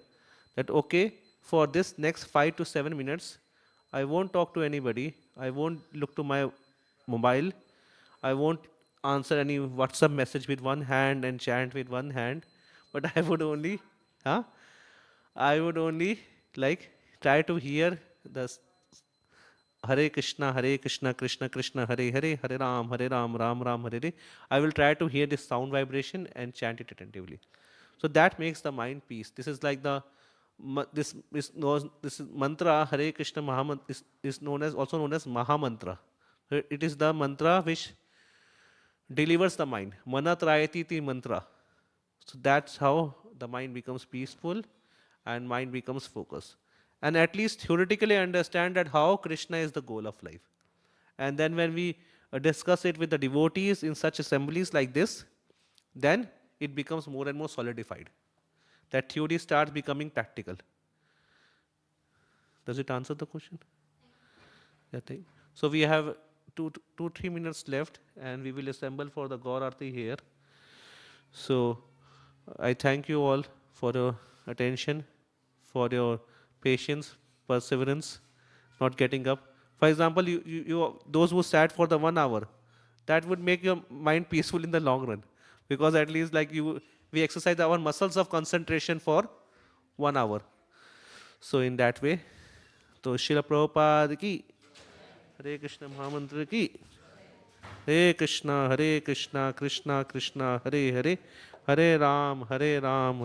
that okay, for this next 5 to 7 minutes, I won't talk to anybody, I won't look to my mobile, I won't answer any WhatsApp message with one hand and chant with one hand, but huh? I would only like try to hear the Hare Krishna, Krishna Krishna, Hare Hare, Hare Ram, Ram Ram, Hare Hare. I will try to hear this sound vibration and chant it attentively. So that makes the mind peace. This is like this is mantra Hare Krishna Mahamantra is also known as Mahamantra. It is the mantra which delivers the mind. Manatrayati ti mantra. So that's how the mind becomes peaceful and mind becomes focused. And at least theoretically understand that how Krishna is the goal of life. And then when we discuss it with the devotees in such assemblies like this, then it becomes more and more solidified. That theory starts becoming practical. Does it answer the question? Yeah, so we have 3 minutes left, and we will assemble for the Gaur Aarti here. So I thank you all for your attention, for your patience, perseverance, not getting up. For example, those who sat for the 1 hour, that would make your mind peaceful in the long run, because at least we exercise our muscles of concentration for 1 hour. So in that way, तो शिला प्रभुपाद की, हरे कृष्ण महामंत्र की, हरे कृष्णा कृष्णा कृष्णा हरे हरे, हरे राम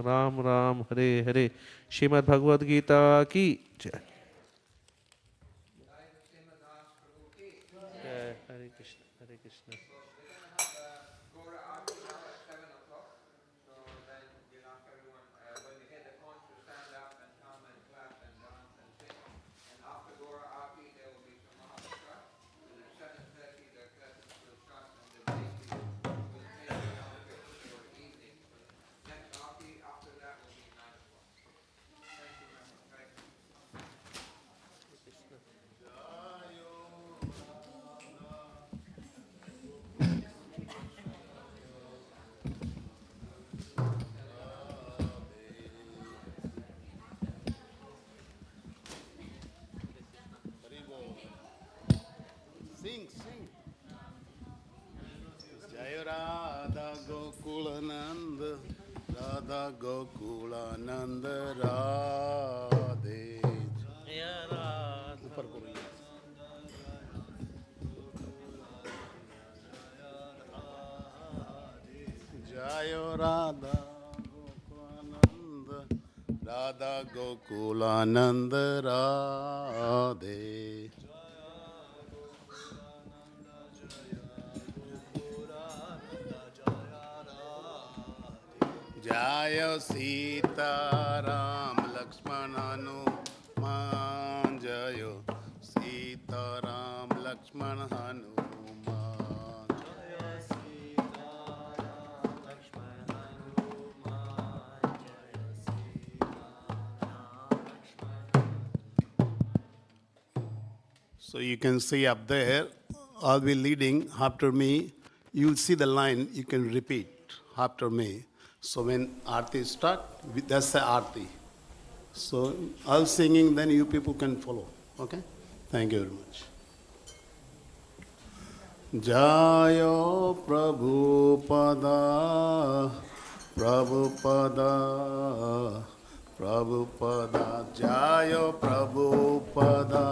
राम राम हरे हरे. श्रीमद् भगवद गीता की जय. हरे कृष्ण, हरे Krishna. Sing, sing. Jai Radha Gokulananda, Radha Gokulananda Radhe. ऊपर करो ये. Jai Radha Gokulananda, Radha Gokulananda Radhe. Jaya Sita Ram Lakshman Hanuman, Jaya Sita Ram Lakshman Hanuman. So you can see up there, I'll be leading after me. You'll see the line, you can repeat after me. So when Aarti start, that's the Aarti. So I'll singing, then you people can follow. Okay? Thank you very much. Jayo Prabhupada, Prabhupada, Prabhupada, Jayo Prabhupada.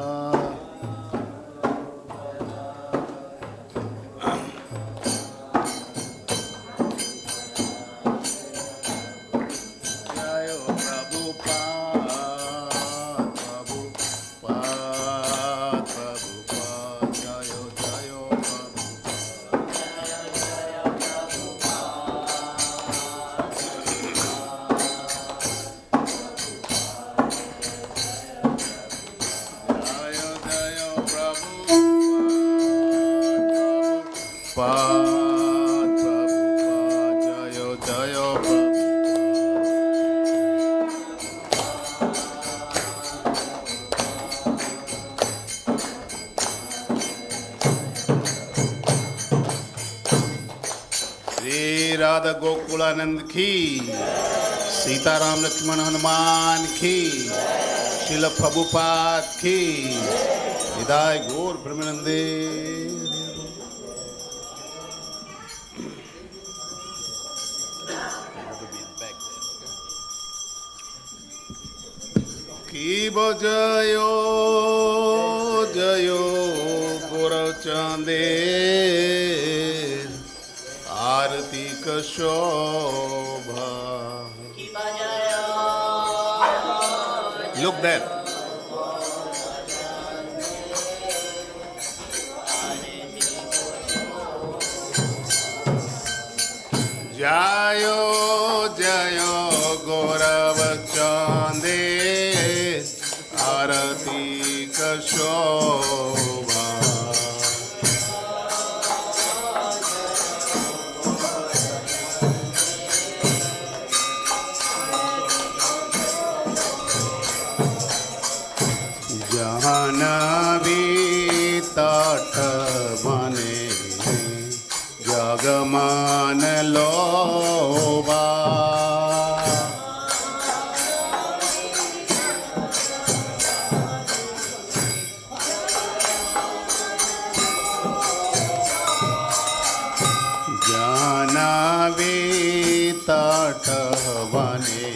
Radha Gokulanand ki, Sitaram Lakshman Hanuman ki, Srila Prabhupada ki, Hidai Gaur Brahmanande. Ki bajayo jayo Gaurav Chande, Arati ka shobha. Look there. Jayo jayo Gaurav Chande, Arati ka shobha. Jahanavi tat bane jagaman loba. Jahanavi tat bane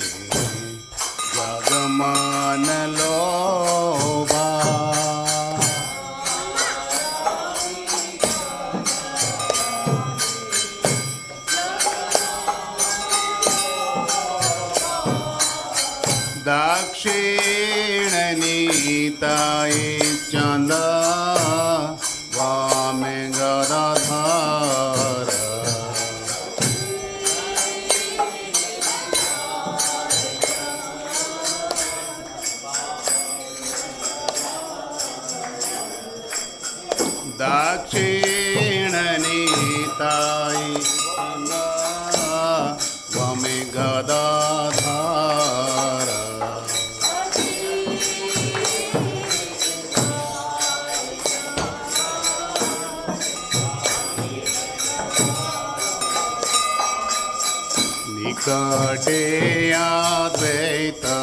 jagaman loba. Dakshina Nitai Chanda Vame Gadadhara. Dakshina Nitai Chanda Vame Gadadhara. Nikate Advaita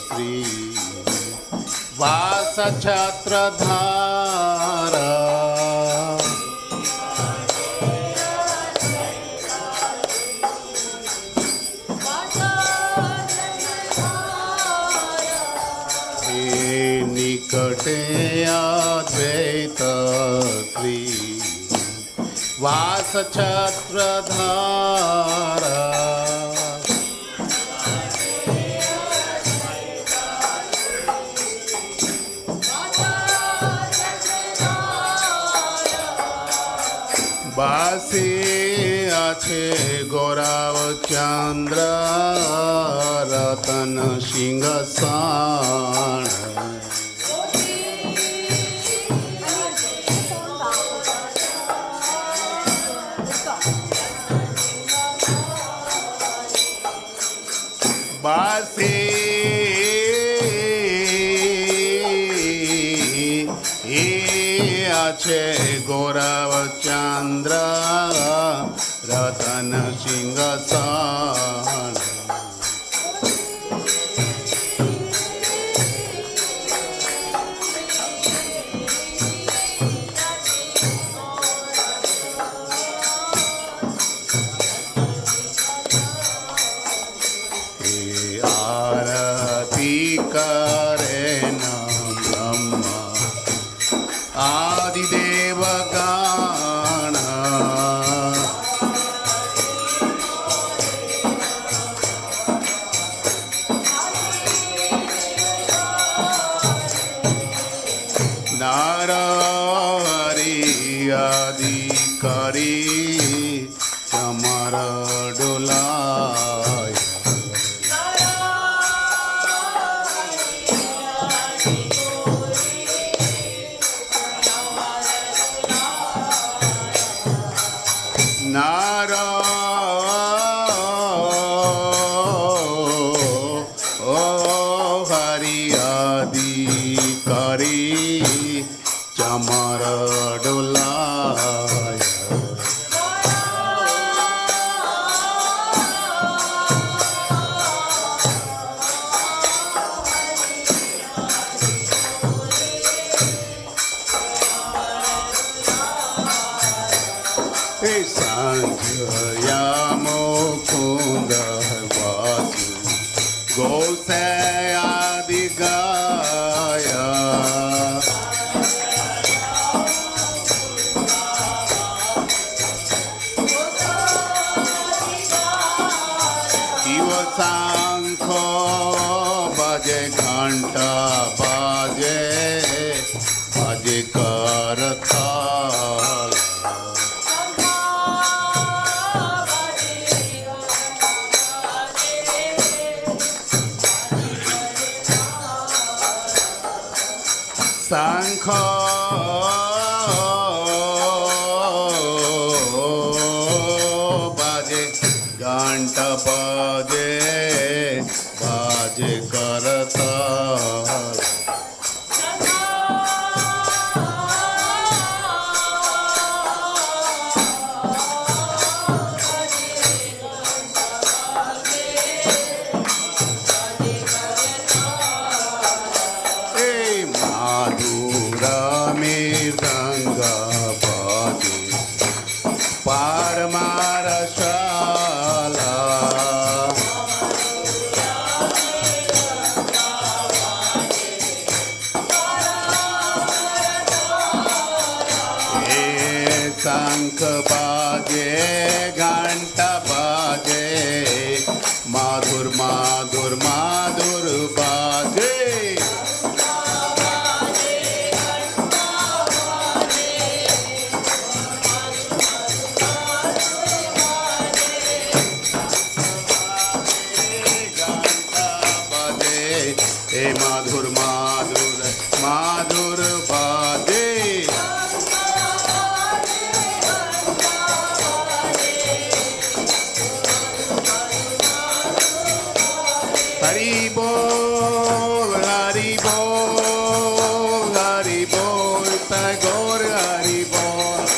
Sri Vasa Chhatradhara. Nikate Advaita Sri Vasachhatradhara বাসে আছে গৌরাব চন্দ্র রতন সিংহাসন বাসে আছে গৌরব চন্দ্র রতন সিংহাসন आरती करे न ब्रह्मा आदिदेव गण नर हरि आदि करी चमर डोलाय नारा ओ हरि आदि करी चमर डोलाय संजया मुकुंद वासु गौसयादि गाया शिव शंख बजे घंटा बाजे बजे करताल शंख बाजे घंटा बाजे बाजे करताल मृदंगा बाजे पारमारशाला शंख बाजे घंटा बाजे माधुर माधुर माधुर बाजे माधुर माधुर माधुर बाजे हरि बोल हरि बोल हरि बोल तगोर हरि बोल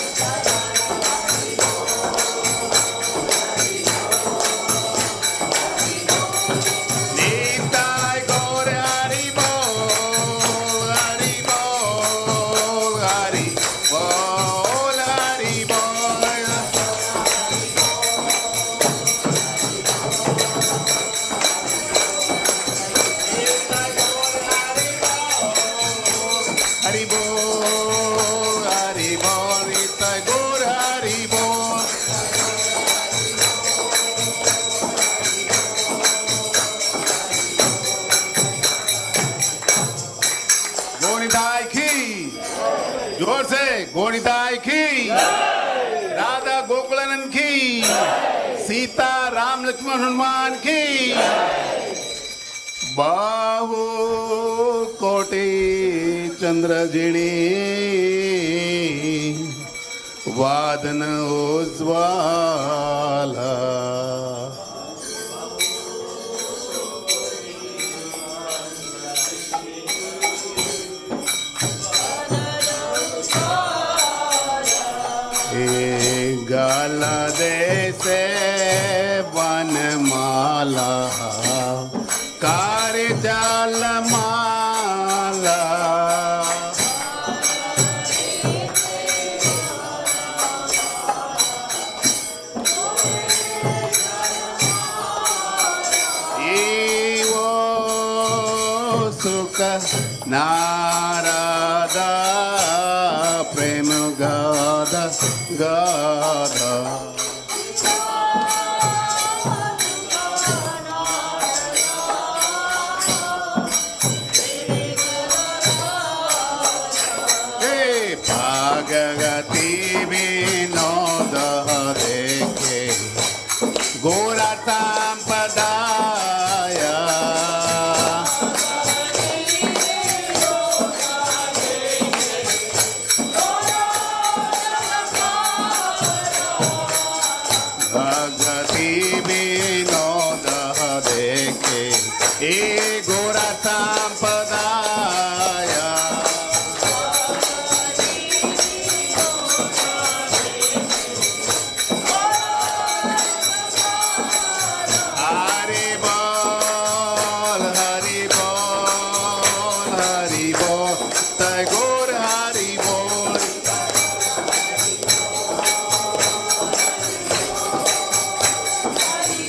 निताय गौर हरि बोल हरि बोल हरि बोल हरि बोल हरि बोल जोर से गोनिताई की, राधा गोकुलानंद की, सीता राम लक्ष्मण हनुमान की, बाहु कोटि चंद्र जिणी, वादन उज्ज्वला। गला देसे वनमाला, कार्य जाल माला। वो सुख नारदा, प्रेम गाधा गाधा। भागवती विनोद देखे, गोरा संपदाया। भगवती विनोद देखे, ए गोरा संपदाया। हरि बोल, हरि बोल, हरि बोल, तैगोर हरि बोल।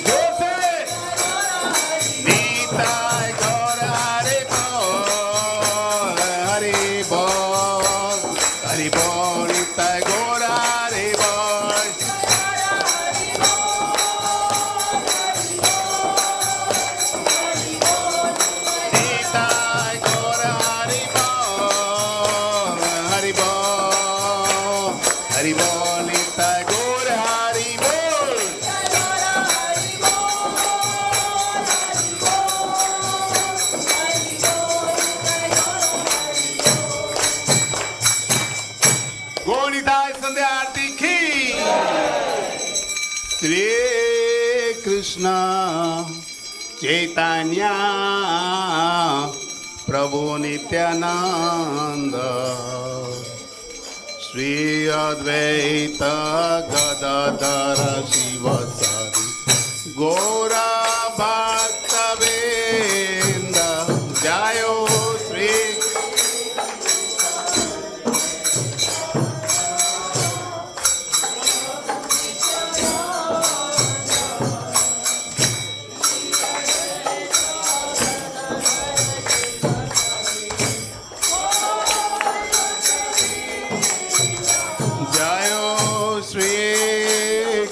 जोसे नीताय गौर हरि बोल, हरि बोल, हरि बोल, तैगोर हरि बोल। नीताय गौर हरि बोल, हरि बोल, हरि बोल, नीताय गौर हरि बोल। गोनिताय संध्या आरती की। श्री कृष्ण चैतन्य प्रभु नित्यानंद, श्री अद्वैत गदाधर शिवसादि गौरा भक्तवृंद। जयो श्री जयो श्री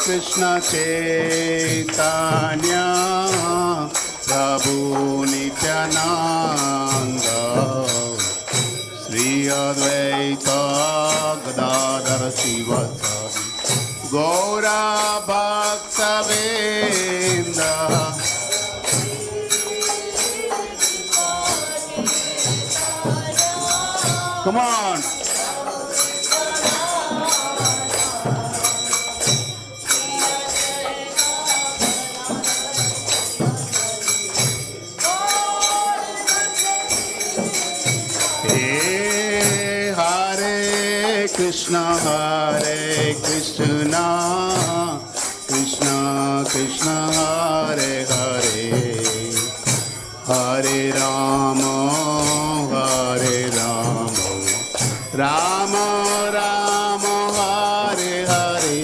कृष्ण चैतन्य प्रभु Nityanand, Shri Advaita Gadadhar शिवसादि Gaura भक्तवृंद। Come on. Hare Krishna, Krishna Krishna, Hare Hare, Hare Rama, Rama Rama, Hare Hare.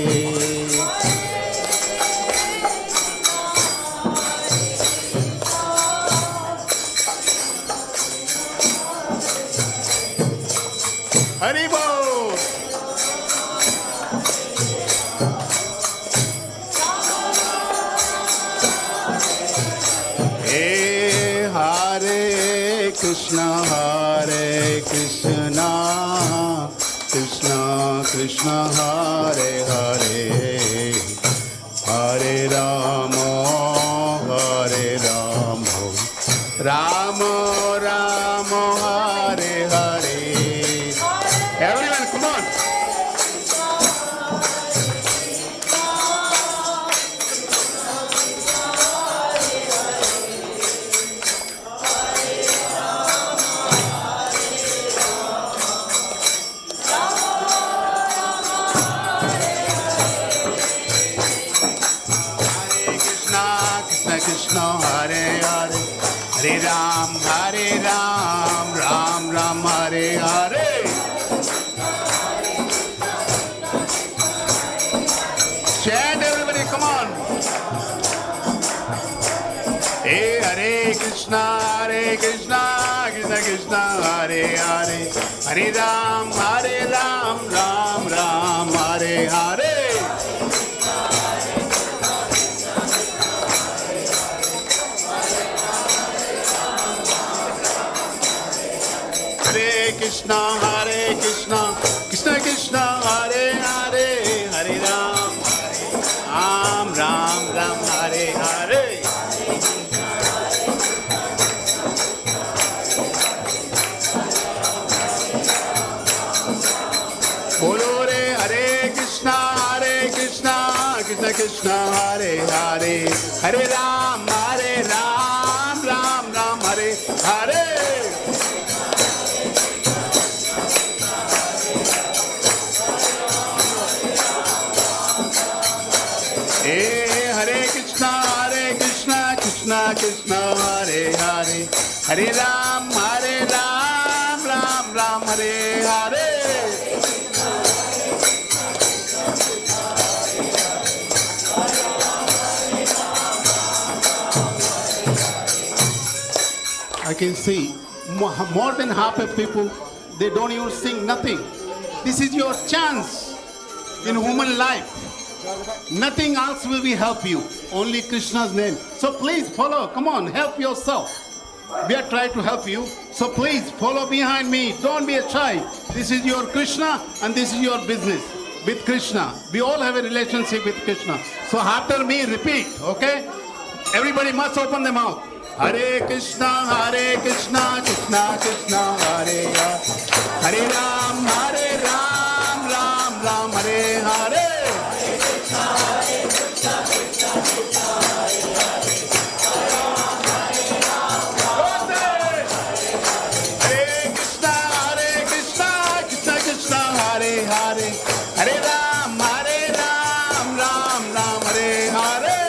Hari Bol. Hey, Hare Krishna, Krishna Krishna, Hare Hare, Hare Rama, Rama Rama, Hare Hare. Everyone, come on. Krishna, Hare Hare, Hare Ram, Ram Ram, Hare Hare. Chant everybody, come on. Hey, Hare Krishna, Krishna Krishna, Hare Hare, Hare Ram, Ram Ram, Hare Hare. Hare Krishna, Krishna Krishna, Hare Hare, Hare Ram, Ram Ram, Hare Hare. Bolo re, Hare Krishna, Krishna Krishna, Hare Hare, Hare Ram, Ram Ram, Hare Hare. Hare Krishna, Krishna Krishna, Hare Hare, Hare Ram, Ram Ram, Hare Hare. I can see more than half of people, they don't even sing nothing. This is your chance in human life. Nothing else will be help you, only Krishna's name. So please follow, come on, help yourself. We are trying to help you, so please follow behind me. Don't be shy. This is your Krishna and this is your business with Krishna. We all have a relationship with Krishna. So after me, repeat, okay? Everybody must open their mouth. Hare Krishna, Krishna Krishna, Hare Hare, Hare Ram, Ram Ram, Hare Hare. Hare Ram, Ram Ram, Hare Hare.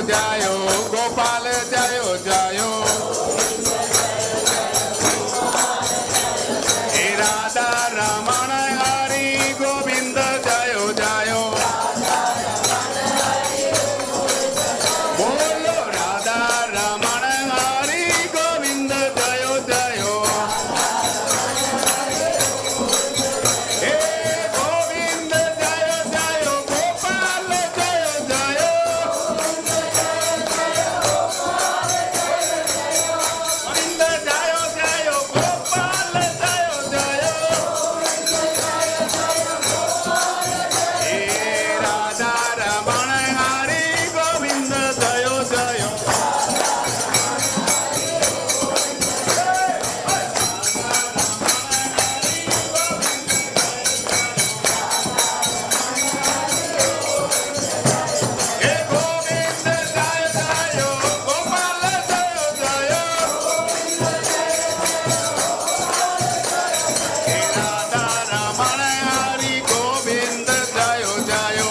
jayo, Gopal jayo jayo. Hey Radha Ramana Hari Govinda jayo jayo. Bolo Radha Ramana Hari Govinda jayo jayo. Hey Govinda jayo jayo, Gopal jayo jayo. Govinda jayo jayo, Gopal jayo jayo. Hey Radha Ramana Hari Govinda jayo jayo. Hey Govinda jayo jayo, Gopal jayo jayo. Hey Radha Ramana Hari Govinda jayo jayo.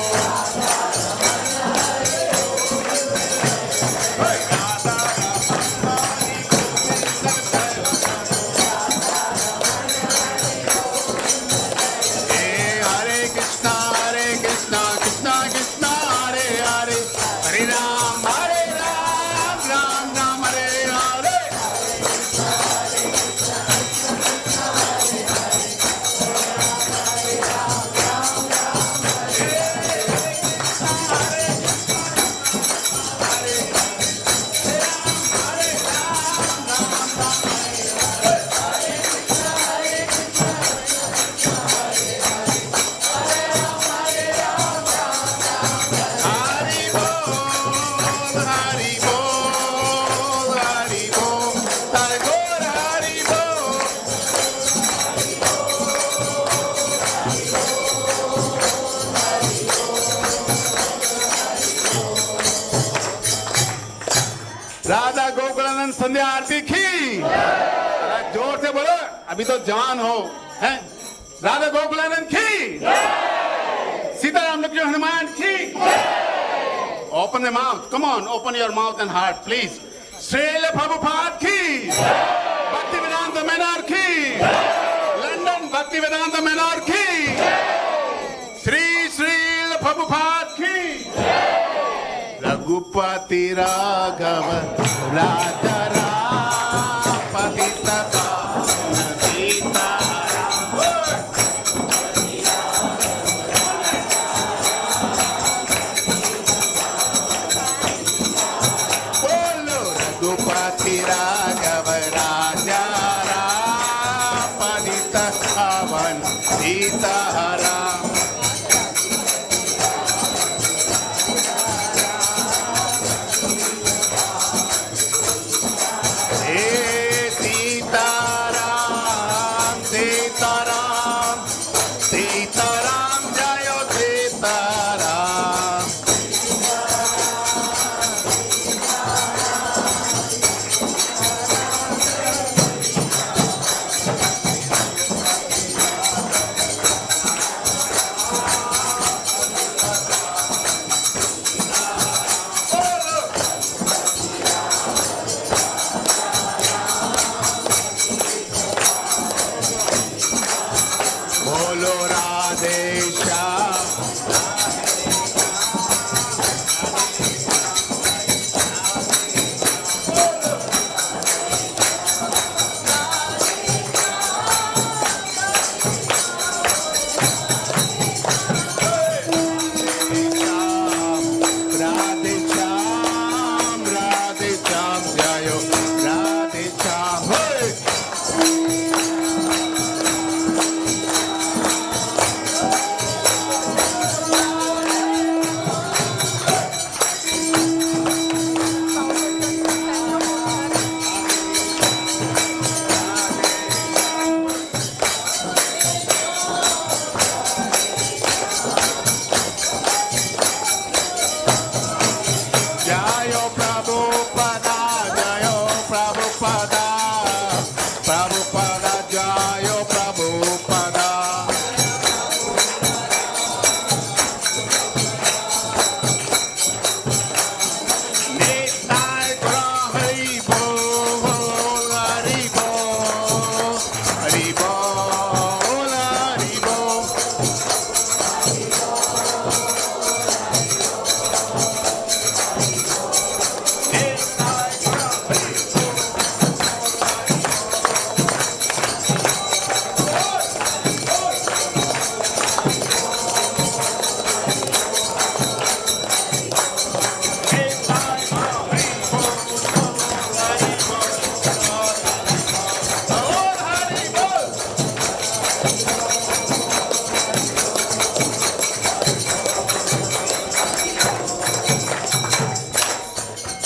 Hey Radha Ramana Hari Govinda jayo. Hey Hare Krishna Krishna Krishna Hare Hare, Hare Ram Ram Ram Hare Hare. Hari Bol, Hari Bol, Hari Bol, Hari Bol, Hari Bol. Radha Gokulanand संध्या आरती की जोर से बोलो, अभी तो जवान हो हैं? राधा गोकुलानंद की सीताराम लक्ष्मण हनुमान की. Open the mouth. Come on, open your mouth and heart, please. Srila Prabhupada ki. Bhaktivedanta Manar ki. London Bhaktivedanta Manar ki. Srila Prabhupada ki. Raghupati Raghava Raja Ram Patita Pavana Sita Bolo Raghupati Raghava Raja Ram Patita Pavana Sita Ram. Hey Sitaram, Sitaram, Sitaram, Jayo Sitaram.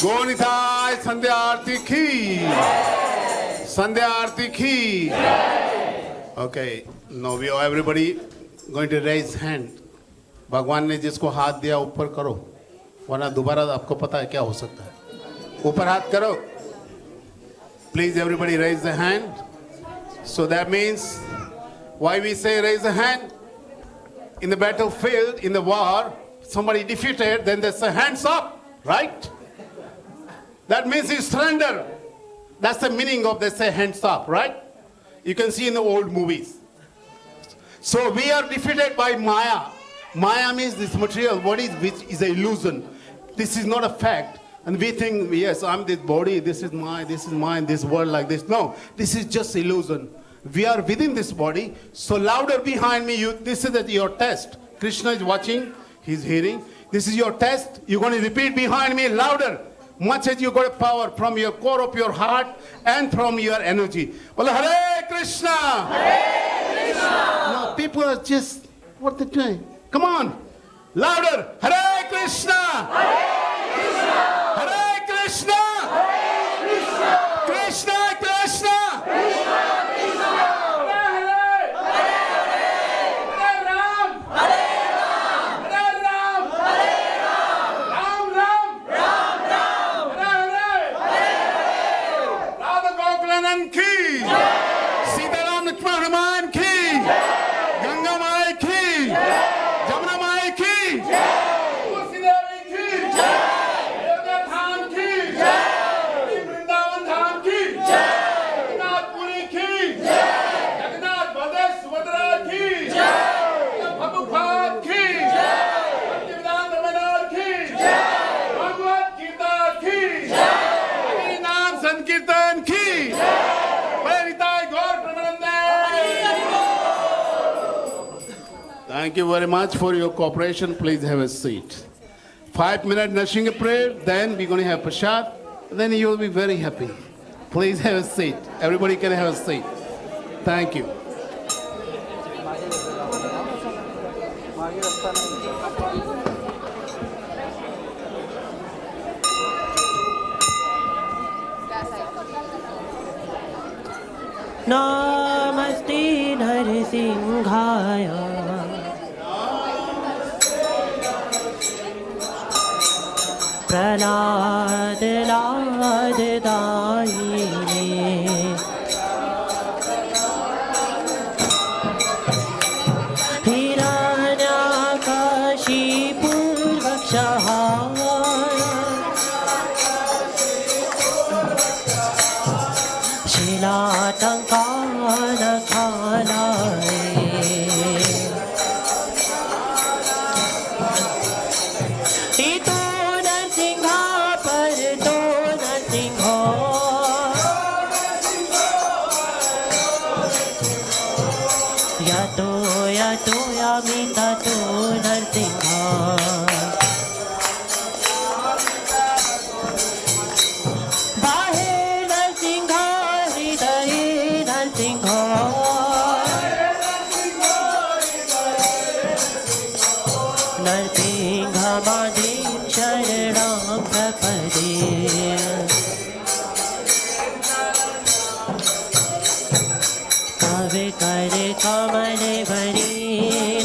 गोनिताय संध्या आरती की, संध्या आरती की. Okay, now we are everybody going to raise hand. भगवान ने जिसको हाथ दिया ऊपर करो, वरना दोबारा आपको पता है क्या हो सकता है. ऊपर हाथ करो. Please everybody raise the hand. So that means, why we say raise the hand? In the battlefield, in the war, somebody defeated, then they say hands up, right? That means you surrender. That's the meaning of they say hands up, right? You can see in the old movies. So we are defeated by Maya. Maya means this material body which is an illusion. This is not a fact. And we think, yes, I'm this body, this is mine, this world like this. No, this is just illusion. We are within this body. So louder behind me, this is your test. Krishna is watching, he's hearing. This is your test. You're going to repeat behind me louder. Much as you got power from your core of your heart and from your energy. Well, Hare Krishna! Hare Krishna! Now people are just, what they're doing? Come on, louder! Hare Krishna! Hare Krishna! Hare Krishna! Hare Krishna! Krishna Krishna! Krishna Krishna! Hare Hare! Hare Hare! Hare Ram! Hare Ram! Hare Ram! Hare Ram! Ram Ram! Ram Ram! Hare Hare! Hare Hare! Radha Gokulanand ki! Sita Ram Lakshman Hanuman ki! Ganga Mai ki! Jamuna Mai ki! Tulsi Devi ki! Ayodhya Dham ki! Vrindavan Dham ki! Jagannath Puri ki! Jagannath Bade Subhadra ki! Bhagavad ki! Bhaktivedanta Ramanand ki! Bhagavad Gita ki! Hari Naam Sankirtan ki! Paritai Gaur Pramanande! Thank you very much for your cooperation. Please have a seat. 5-minute Narsingha prayer, then we're going to have prasad, then you'll be very happy. Please have a seat. Everybody can have a seat. Thank you. नमस्ते नरसिंहाय प्रहलाद लाददायिने हिरण्याकशिपुर्वक्षः शिलाटङ्कानखालाये इतो नरसिंहा परतो नरसिंहो यतो यतो यामि ततो नरसिंहा बाहे नरसिंहा हृदये नरसिंहा नरसिंहमादिं शरणं प्रपदे कवे करे कमल भरी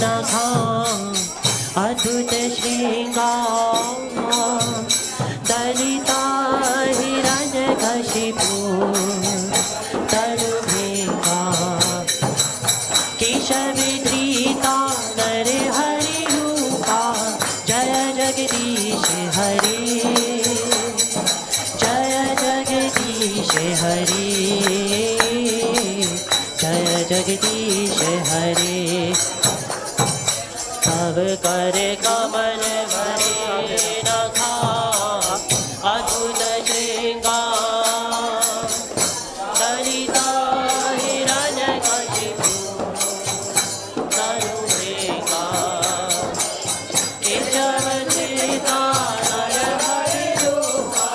नखा अद्भुत श्रृंगार दलिता हिरण्यकशिपु तनुभृंगा केशविधृता नरहरि रूपा जय जगदीश हरि जय जगदीश हरि जय जगदीश हरि तव करे कमल भरे नखा अद्भुत श्रृंगार दलिता हिरण्यकशिपु तनुभृंगा केशवधृता नरहरि रूपा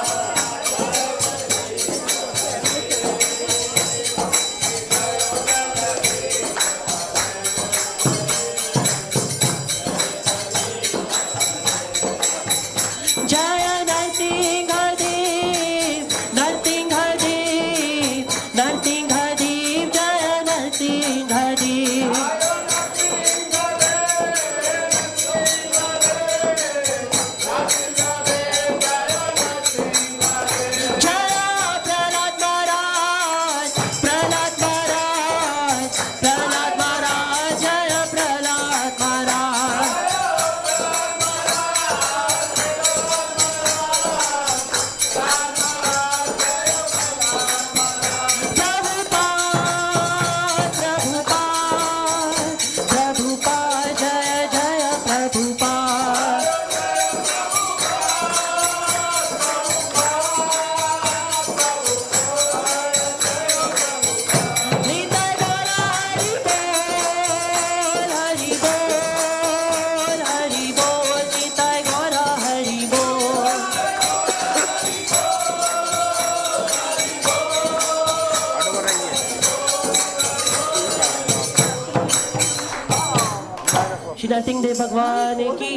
नरसिंह देव भगवान की,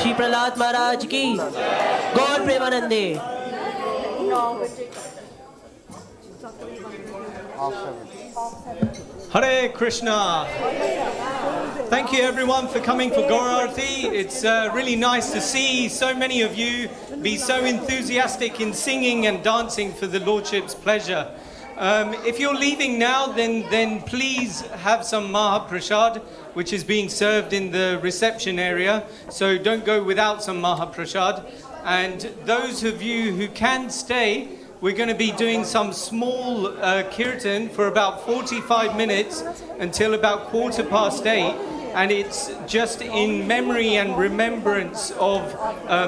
श्री प्रहलाद महाराज की, गौर प्रेमानंदे। Hare Krishna. Thank you everyone for coming for Gaur Aarti. It's really nice to see so many of you be so enthusiastic in singing and dancing for the Lordship's pleasure. If you're leaving now, then please have some Mahaprasad, which is being served in the reception area. So don't go without some Mahaprasad. And those of you who can stay, we're going to be doing some small kirtan for about 45 minutes until about 8:15. And it's just in memory and remembrance of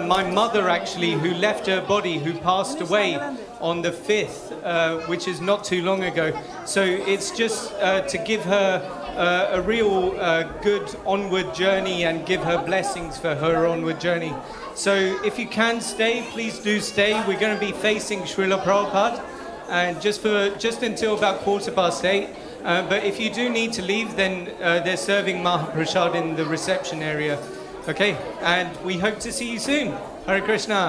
my mother, actually, who left her body, who passed away on the 5th, which is not too long ago. So it's just to give her a real good onward journey and give her blessings for her onward journey. So if you can stay, please do stay. We're going to be facing Srila Prabhupada, and just until about 8:15. But if you do need to leave, then they're serving Mahaprasad in the reception area. Okay, and we hope to see you soon. Hare Krishna.